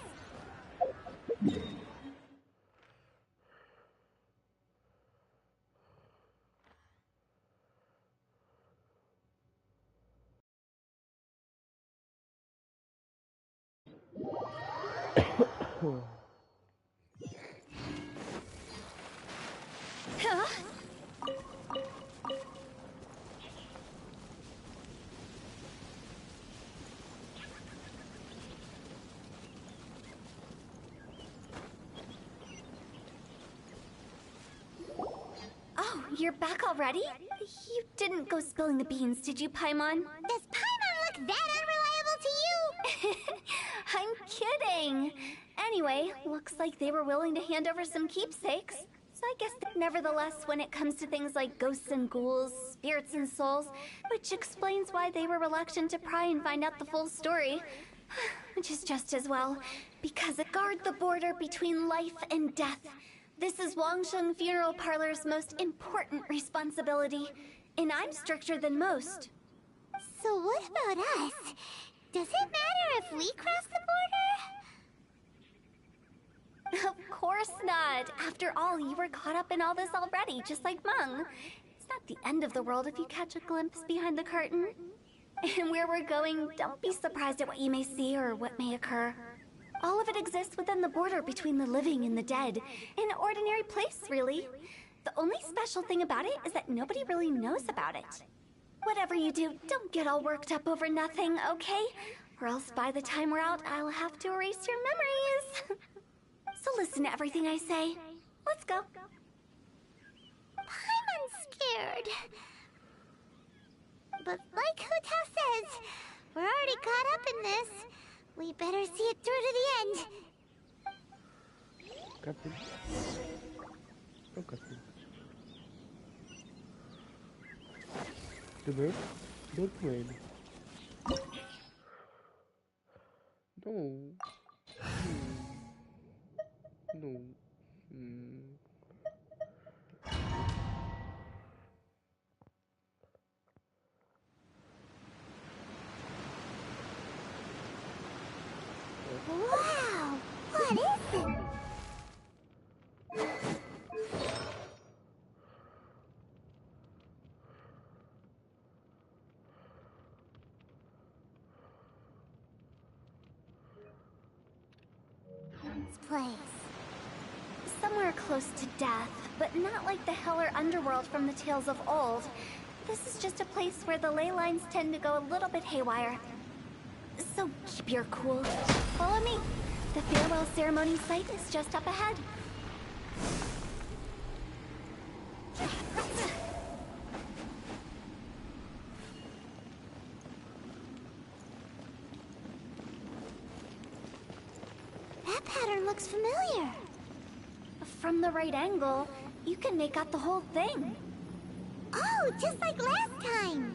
Oh, you're back already? You didn't go spilling the beans, did you, Paimon? Does Paimon look that unreliable to you? I'm kidding. Anyway, looks like they were willing to hand over some keepsakes. So I guess that nevertheless, when it comes to things like ghosts and ghouls, spirits and souls, which explains why they were reluctant to pry and find out the full story. Which is just as well, because it guard the border between life and death. This is Wangsheng Funeral Parlor's most important responsibility, and I'm stricter than most. So what about us? Does it matter if we cross the border? Of course not. After all, you were caught up in all this already, just like Meng. It's not the end of the world if you catch a glimpse behind the curtain. And where we're going, don't be surprised at what you may see or what may occur. All of it exists within the border between the living and the dead. An ordinary place, really. The only special thing about it is that nobody really knows about it. Whatever you do, don't get all worked up over nothing, okay? Or else by the time we're out, I'll have to erase your memories. So listen to everything I say. Let's go. Paimon's scared. But like Hu Tao says, we're already caught up in this. We better see it through to the end. Captain. Oh, Captain. The bird? Don't plane. No. No. Wow! What is it? This place. Somewhere close to death, but not like the hell or underworld from the tales of old. This is just a place where the ley lines tend to go a little bit haywire. So keep your cool. Follow me. The farewell ceremony site is just up ahead. That pattern looks familiar. From the right angle, you can make out the whole thing. Oh, just like last time.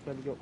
Gotta go.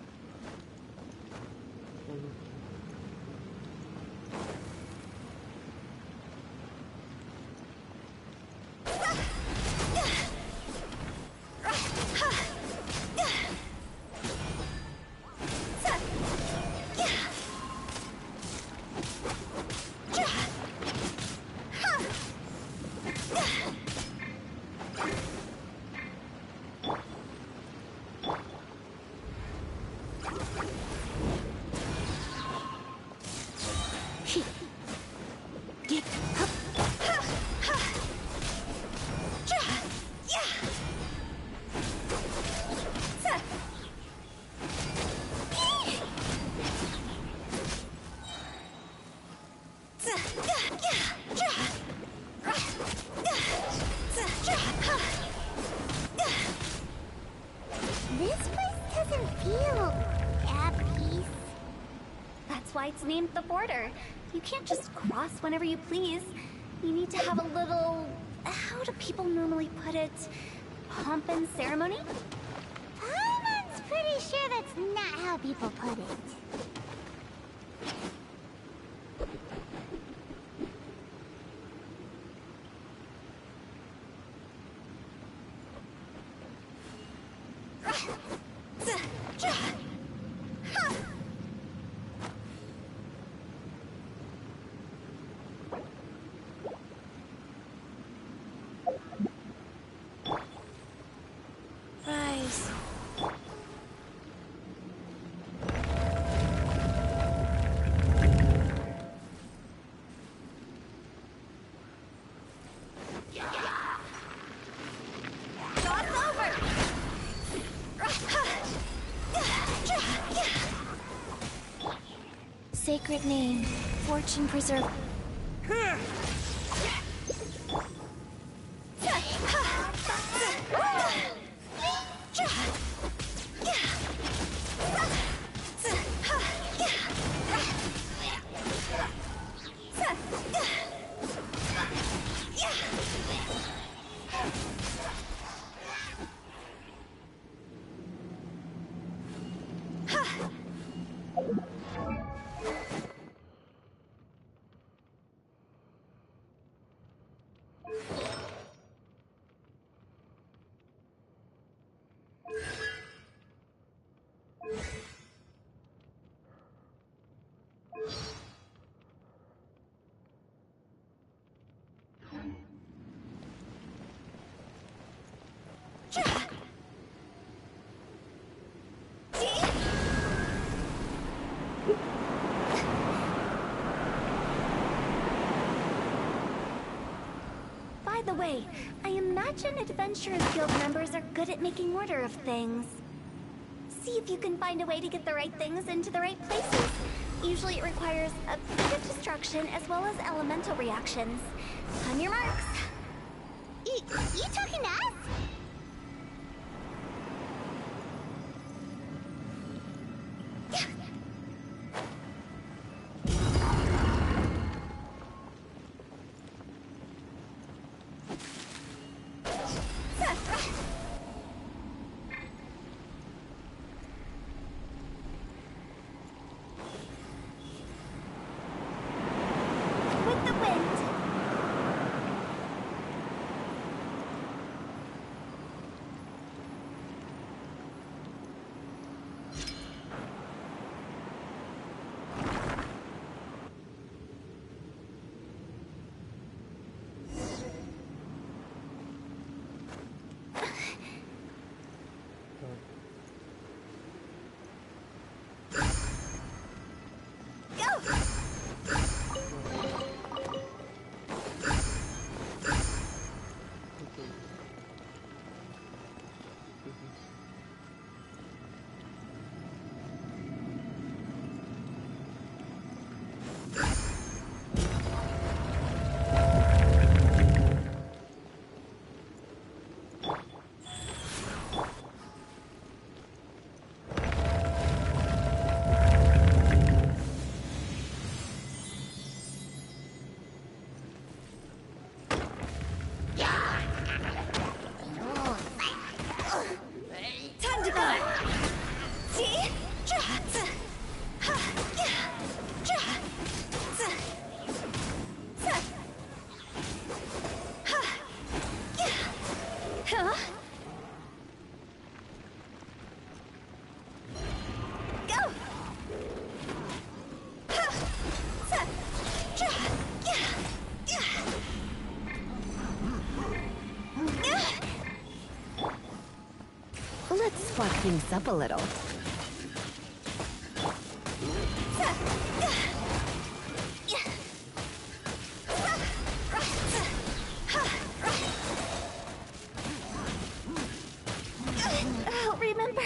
don't feel at peace. That's why it's named the border. You can't just cross whenever you please. You need to have a little... how do people normally put it? Pomp and ceremony? Paimon's pretty sure that's not how people put it. Rise. Sacred name, fortune preserve. By the way, I imagine Adventurers Guild members are good at making order of things. See if you can find a way to get the right things into the right places. Usually it requires a bit of destruction as well as elemental reactions. On your marks. You talking to us? With the wind. Let's spark things up a little. Oh, remember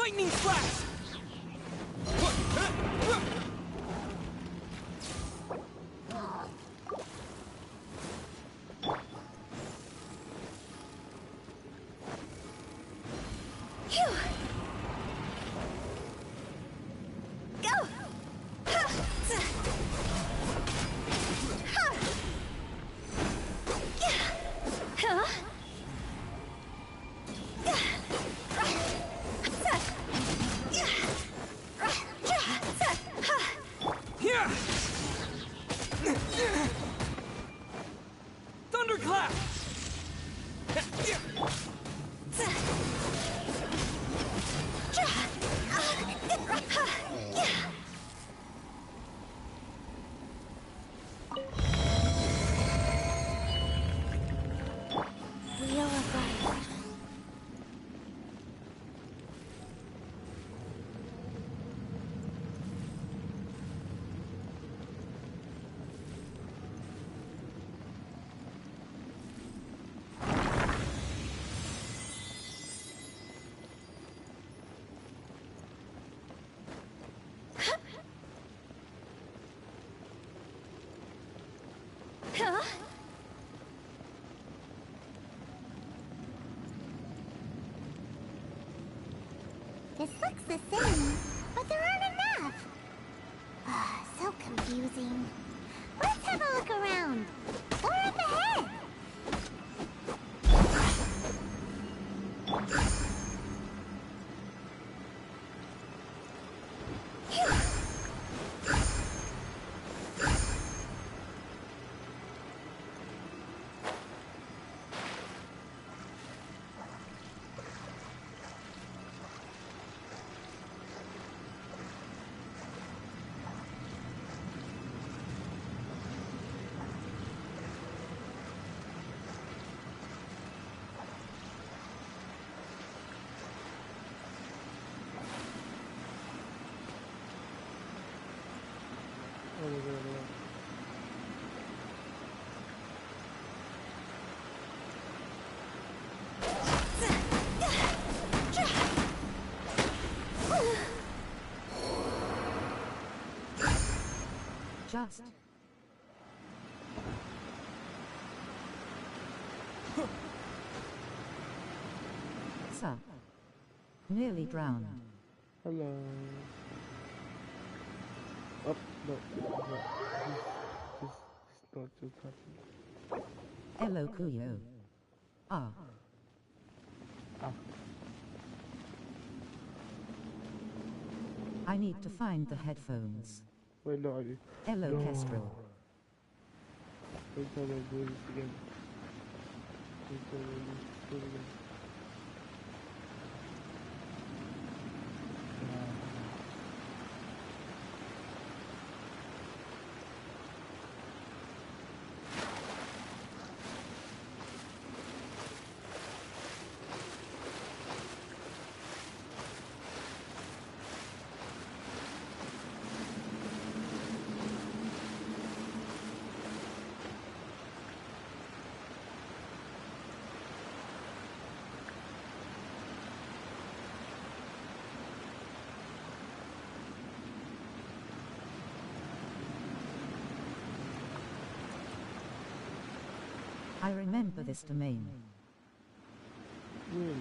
Lightning slash! Thunderclap! Wheel of Life. Huh? This looks the same, but there aren't enough. Ah, so confusing. Let's have a look around. Or up ahead. Oh my god, Just. Sup. Nearly drowned. Hello. Oh, no. He's not just happy. Hello, Kuyo. Ah. I need to find the headphones. Wait, no, I do. Hello, No. Kestrel. Every time I do this again. Every time I do this again. I remember this domain. Really?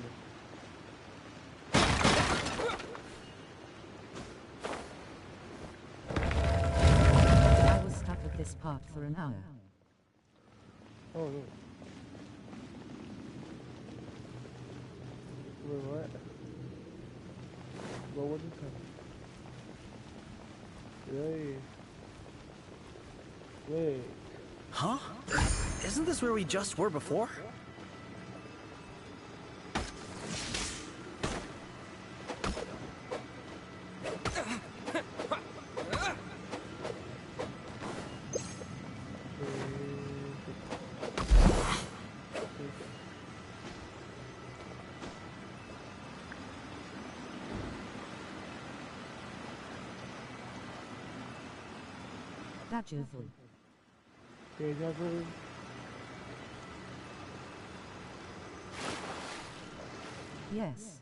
I was stuck at this part for an hour. Oh no. Wait, what? What is happening? Wait. Huh? Isn't this where we just were before? Deja vu. Deja vu. Yes.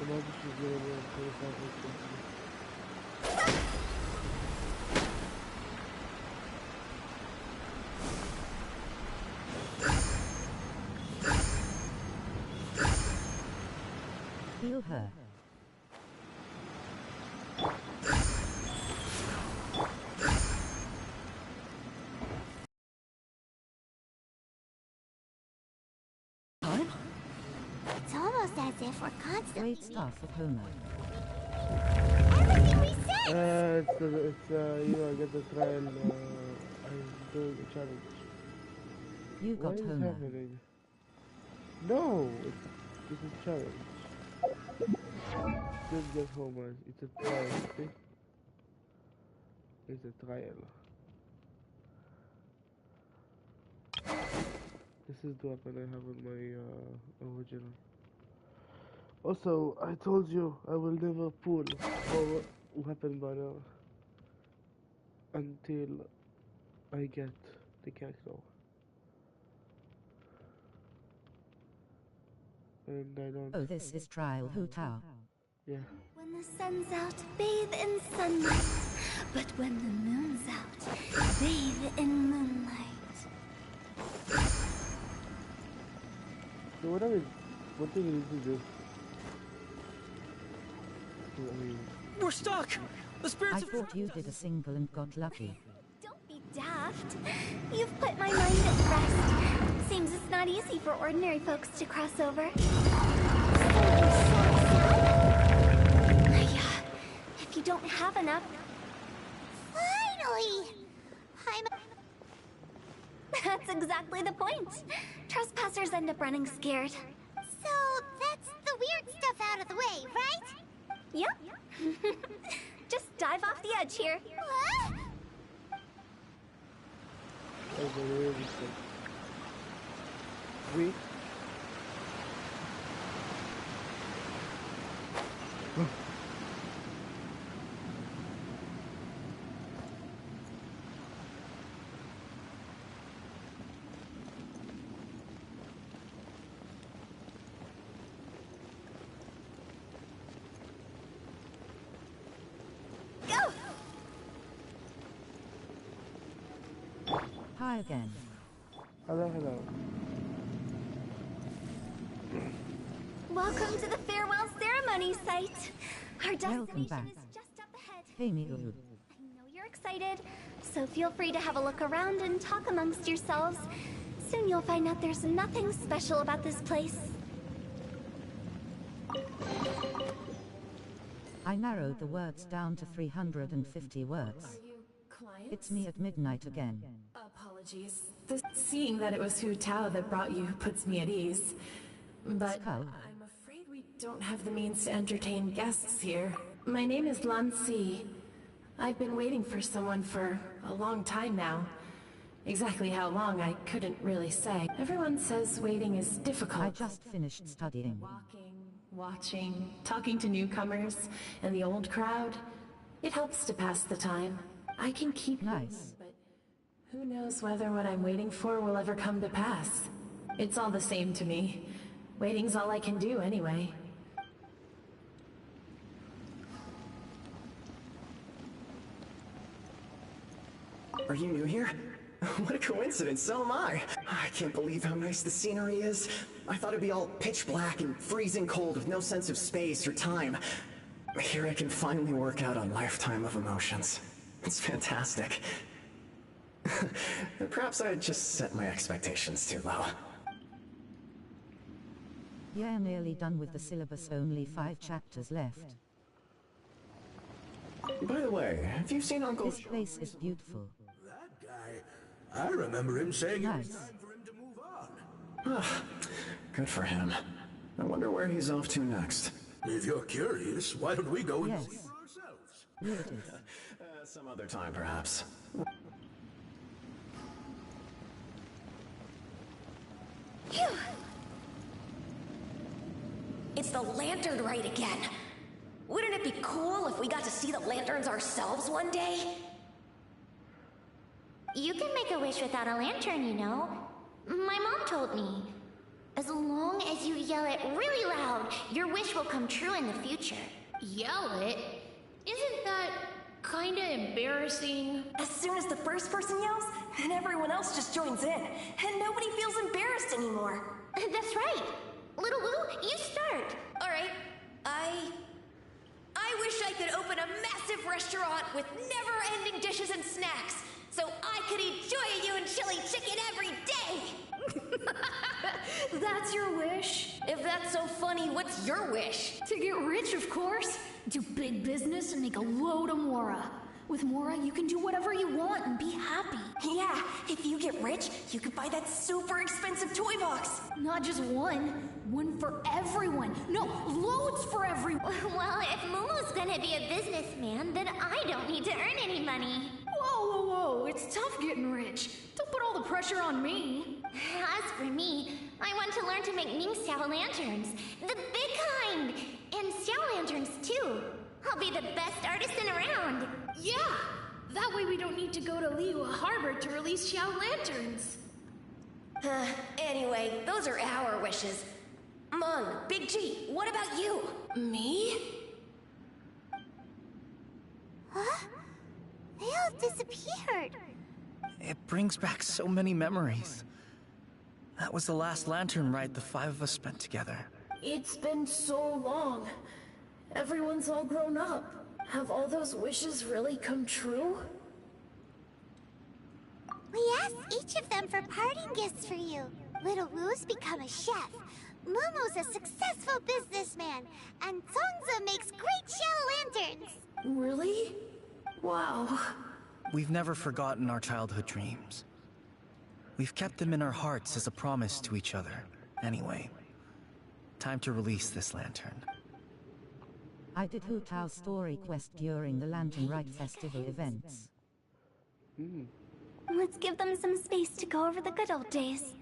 Imagine she's gonna be on 25 Heal her. It's almost as if we're constantly... Great stuff of Homer. Everything we say! you know, I get the trial, I'm doing a challenge. You got what is Homer. happening? No! It's a challenge. Just get Homer. It's a trial, see? It's a trial. This is the weapon I have in my original. Also, I told you I will never pull or weapon banner until I get the character. And I don't... Oh, this is Trial Hu Tao. Yeah. When the sun's out, bathe in sunlight. But when the moon's out, bathe in moonlight. So what do we need to do? I mean... We're stuck! The I spirits thought you did a single and got lucky. Don't be daft. You've put my mind at rest. Seems it's not easy for ordinary folks to cross over. If you don't have enough... Finally! That's exactly the point. Trespassers end up running scared. So, that's the weird stuff out of the way, right? Yep. Just dive off the edge here. What? We? Hi again. Hello, hello. Welcome to the farewell ceremony site. Our Welcome back. destination is just up ahead. Hey, Miu. I know you're excited, so feel free to have a look around and talk amongst yourselves. Soon you'll find out there's nothing special about this place. I narrowed the words down to 350 words. It's me at midnight again. Apologies. Seeing that it was Hu Tao that brought you puts me at ease. But Skull. I'm afraid we don't have the means to entertain guests here. My name is Lan Si. I've been waiting for someone for a long time now. Exactly how long, I couldn't really say. Everyone says waiting is difficult. I just finished studying. Walking, watching, talking to newcomers, and the old crowd. It helps to pass the time. I can keep nice. But who knows whether what I'm waiting for will ever come to pass. It's all the same to me. Waiting's all I can do anyway. Are you new here? What a coincidence, so am I. I can't believe how nice the scenery is. I thought it'd be all pitch black and freezing cold with no sense of space or time. Here I can finally work out a lifetime of emotions. It's fantastic. Perhaps I just set my expectations too low. Yeah, nearly done with the syllabus, only 5 chapters left. By the way, have you seen Uncle... This place is beautiful. That guy, I remember him saying nice. It was time for him to move on. Good for him. I wonder where he's off to next. If you're curious, why don't we go and see for ourselves? Here it is. Some other time, perhaps. Phew. It's the lantern rite again. Wouldn't it be cool if we got to see the lanterns ourselves one day? You can make a wish without a lantern, you know. My mom told me. As long yell it really loud, your wish will come true in the future. Yell it? Isn't that kinda embarrassing? As soon as the first person yells, then everyone else just joins in, and nobody feels embarrassed anymore. That's right. Little Lou, you start. All right, I wish I could open a massive restaurant with never-ending dishes and snacks, so I could eat Joy and chili chicken every day! That's your wish? If that's so funny, what's your wish? To get rich, of course. Do big business and make a load of Mora. With Mora, you can do whatever you want and be happy. Yeah, if you get rich, you could buy that super expensive toy box. Not just one. One for everyone. No, loads for everyone. Well, if Momo's gonna be a businessman, then I don't need to earn any money. Whoa, whoa, whoa. It's tough getting rich. Don't put all the pressure on me. As for me, I want to learn to make Ningxiao lanterns. The big kind! And Xiao lanterns, too. I'll be the best artisan around. Yeah! That way we don't need to go to Liyue Harbor to release Xiao lanterns. Anyway, those are our wishes. Meng, Big G, what about you? Me? Huh? They all disappeared. It brings back so many memories. That was the last lantern ride the 5 of us spent together. It's been so long. Everyone's all grown up. Have all those wishes really come true? We asked each of them for parting gifts for you. Little Wu's become a chef. Momo's a successful businessman. And Zongza makes great Xiao lanterns. Really? Wow. We've never forgotten our childhood dreams. We've kept them in our hearts as a promise to each other. Anyway, time to release this lantern. I did Hu Tao's story quest during the Lantern Rite Festival events. Let's give them some space to go over the good old days.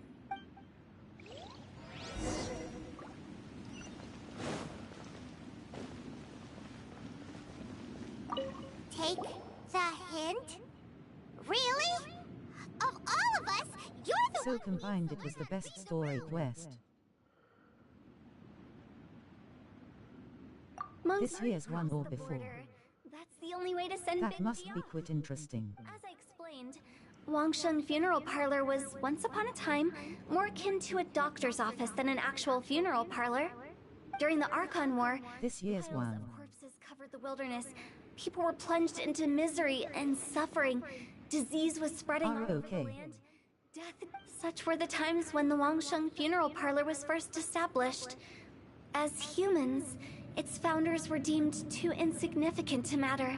Take the hint? Really? Of all of us, you're the So one combined it was the best story quest. This year's one or before. That's the only way to send That Big must G be off. quite interesting. As I explained, Wangsheng Funeral Parlor was, once upon a time, more akin to a doctor's office than an actual funeral parlor. During the Archon War, This year's piles one. of corpses covered the wilderness. People were plunged into misery and suffering. Disease was spreading all over the land. Death. Such were the times when the Wangsheng Funeral Parlor was first established. As humans, its founders were deemed too insignificant to matter,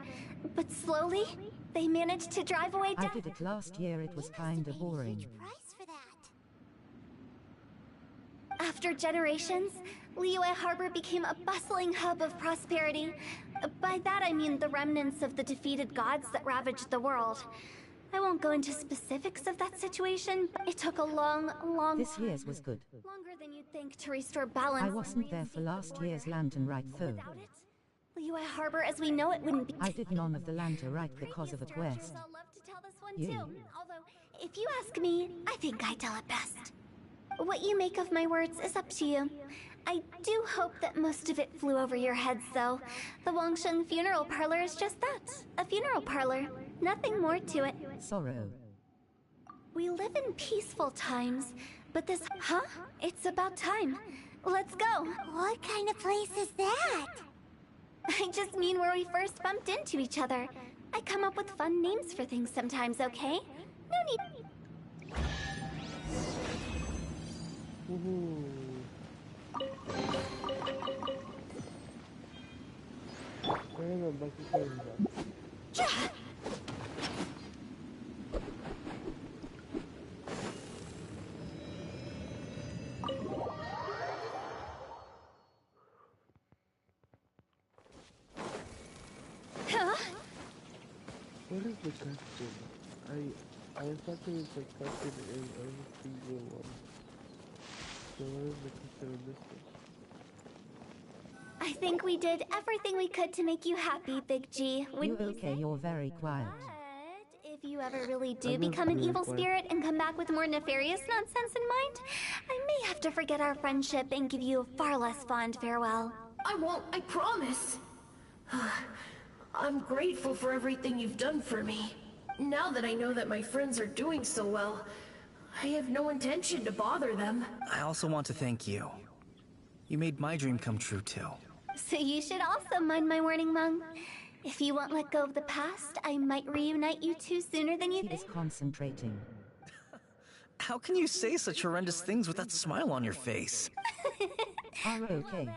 but slowly, they managed to drive away I death. did it last year, it was kinda boring. price for that. After generations, Liyue Harbor became a bustling hub of prosperity. By that I mean the remnants of the defeated gods that ravaged the world. I won't go into specifics of that situation, but it took a long This time. year's was good. Longer than you'd think to restore balance. I and wasn't there for last year's Lantern Rite though. Without it, Liyue Harbor as we know it wouldn't be. I did none of the Lantern Rite because of a quest. I'll love to tell this one You. too. Although, if you ask me, I think I tell it best. What you make of my words is up to you. I do hope that most of it flew over your heads, though. The Wangsheng Funeral Parlor is just that, a funeral parlor. Nothing more to it. Sorrow. We live in peaceful times, but this... Huh? It's about time. Let's go. What kind of place is that? I just mean where we first bumped into each other. I come up with fun names for things sometimes, okay? No need... Huh? What is the custom? I thought there was like custom in every single one. So what is the custom in this one? I think we did everything we could to make you happy, Big G. You okay? You're very quiet. If you ever really do I'm not become an very evil quiet. spirit and come back with more nefarious nonsense in mind, I may have to forget our friendship and give you a far less fond farewell. I won't, I promise. I'm grateful for everything you've done for me. Now that I know that my friends are doing so well, I have no intention to bother them. I also want to thank you. You made my dream come true, too. So you should also mind my warning, Mung. If you won't let go of the past, I might reunite you two sooner than you think. He is concentrating. How can you say such horrendous things with that smile on your face? Are okay.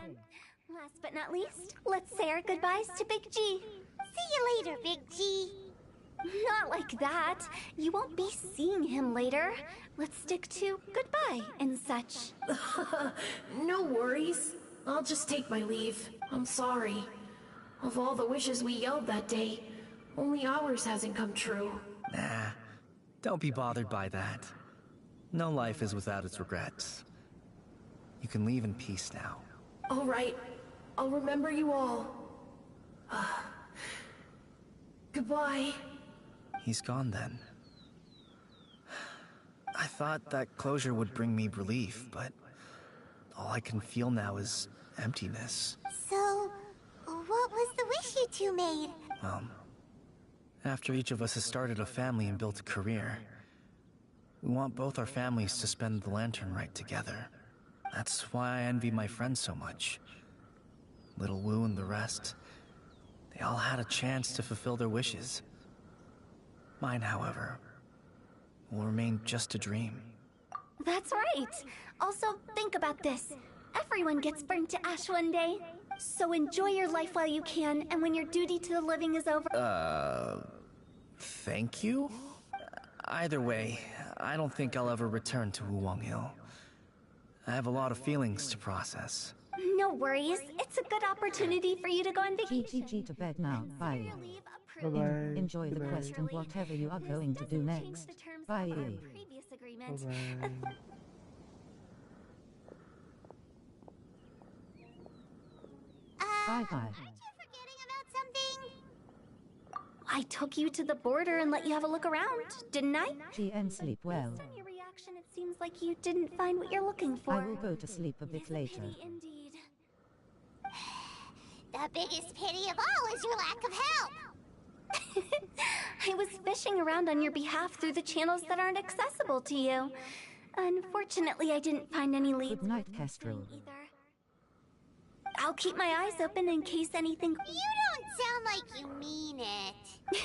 Last but not least, let's say our goodbyes to Big G. See you later, Big G. Not like that. You won't be seeing him later. Let's stick to goodbye and such. No worries. I'll just take my leave. I'm sorry. Of all the wishes we yelled that day, only ours hasn't come true. Nah, don't be bothered by that. No life is without its regrets. You can leave in peace now. All right. I'll remember you all. Goodbye. He's gone then. I thought that closure would bring me relief, but all I can feel now is emptiness. So, what was the wish you two made? After each of us has started a family and built a career, we want both our families to spend the lantern rite together. That's why I envy my friends so much. Little Wu and the rest, they all had a chance to fulfill their wishes. Mine, however, will remain just a dream. That's right. Also, think about this. Everyone gets burnt to ash one day. So enjoy your life while you can, and when your duty to the living is over... Thank you? Either way, I don't think I'll ever return to Wuwang Hill. I have a lot of feelings to process. No worries. It's a good opportunity for you to go on vacation. GG to bed now. Bye. Bye-bye. Enjoy the quest and whatever you are going to do next. Bye. Previous agreement. Bye-bye. Bye-bye. Aren't you forgetting about something? I took you to the border and let you have a look around, didn't I? GN sleep well. Based on your reaction, it seems like you didn't find what you're looking for. I will go to sleep a bit later. Indeed. The biggest pity of all is your lack of help. I was fishing around on your behalf through the channels that aren't accessible to you. Unfortunately, I didn't find any leads. Good night, Kestrel. Either. I'll keep my eyes open in case anything... You don't sound like you mean it.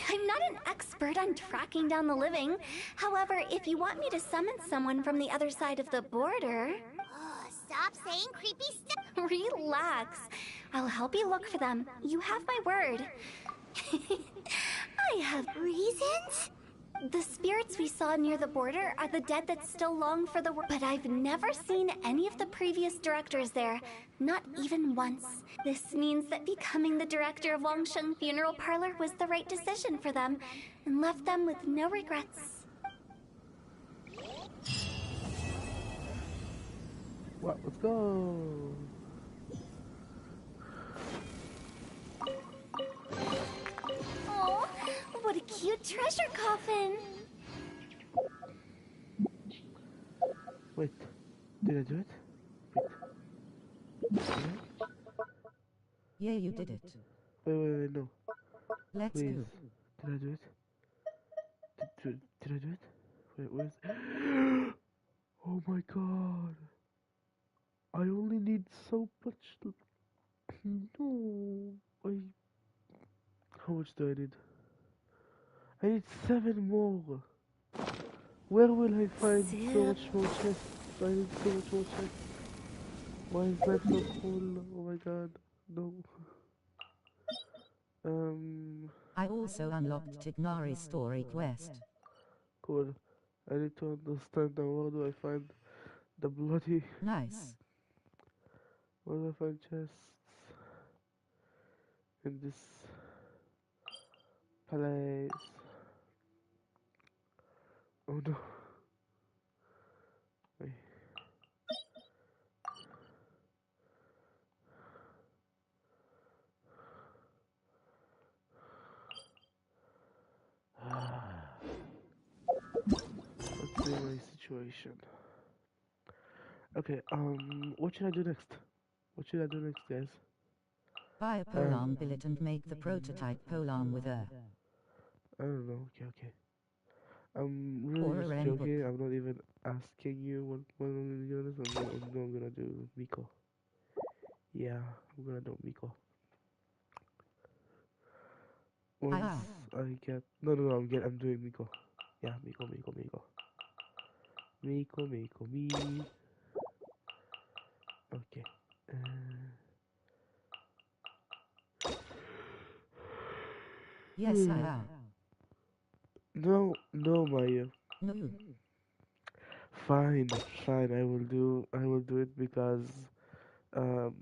I'm not an expert on tracking down the living. However, if you want me to summon someone from the other side of the border... Oh, stop saying creepy stuff. Relax. I'll help you look for them. You have my word. I have reasons? The spirits we saw near the border are the dead that still long for the world. But I've never seen any of the previous directors there. Not even once. This means that becoming the director of Wangsheng Funeral Parlor was the right decision for them, and left them with no regrets. Well, let's go. Oh, what a cute treasure coffin! Wait, did I do it? Wait. Yeah, you did it. Wait, no. Let's Please. go. Did I do it? Did I do it? Wait, where's... Oh my god. I only need so much... No. How much do I need? I need 7 more. Where will I find so much more chests? I need so much more chests. Why is life so full? Oh my god. No. I also unlocked Tignari's story quest. Cool. I need to understand now. Where do I find the bloody... Nice. Where do I find chests? In this place. Oh no. Wait. Let's see my situation. Okay, what should I do next? What should I do next, guys? Buy a polearm billet and make the prototype polearm with a... I don't know, okay. I'm really Or a just rainbow. joking, I'm not even asking you what I'm gonna do. I'm gonna do Miko. Yeah, I'm gonna do Miko. Once I get... No, I'm doing Miko. Yeah, Miko. Me. Okay. Yes, I am. No, Maya. No. Fine. I will do it because um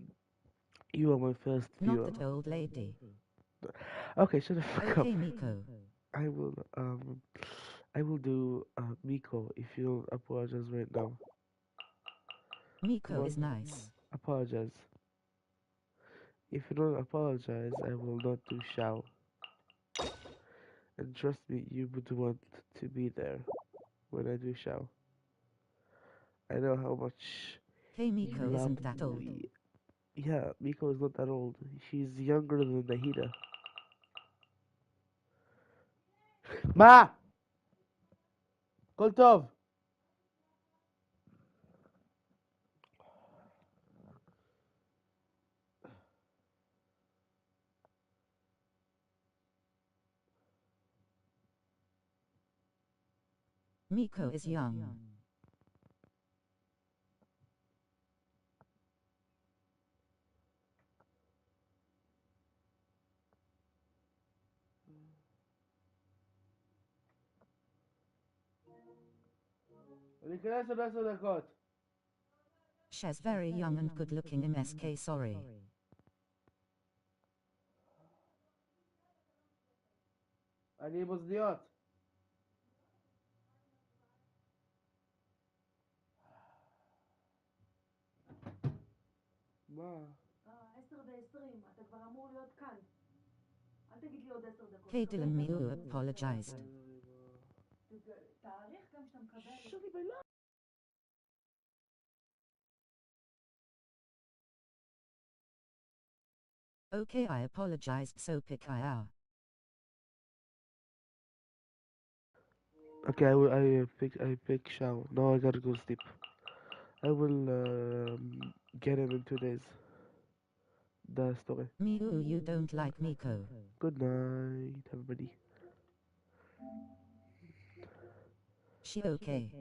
you are my first viewer. Not that old lady. Okay, shut the fuck up. Okay, Miko. I will do Miko if you don't apologize right now. Miko is nice. Apologize. If you don't apologize, I will not do Shao. And trust me, you would want to be there when I do Shao. I know how much. Hey, Miko isn't that old. Yeah, Miko is not that old. She's younger than Nahida. Ma! Koltov! Miko is young. She's very young and good looking. MSK, sorry. אני מוזניות. מה? 10:20, אתה כבר אמור להיות כאן. אל תגיד לי עוד 10 דקות. Hey, Dylan Miu apologized. תאריך גם שאתה מקבל. Okay, I apologized, so pick IR. Okay, I pick Shao. Now I gotta go sleep. I will get him in 2 days. The story. Miu, you don't like Miko. Good night, everybody. She okay.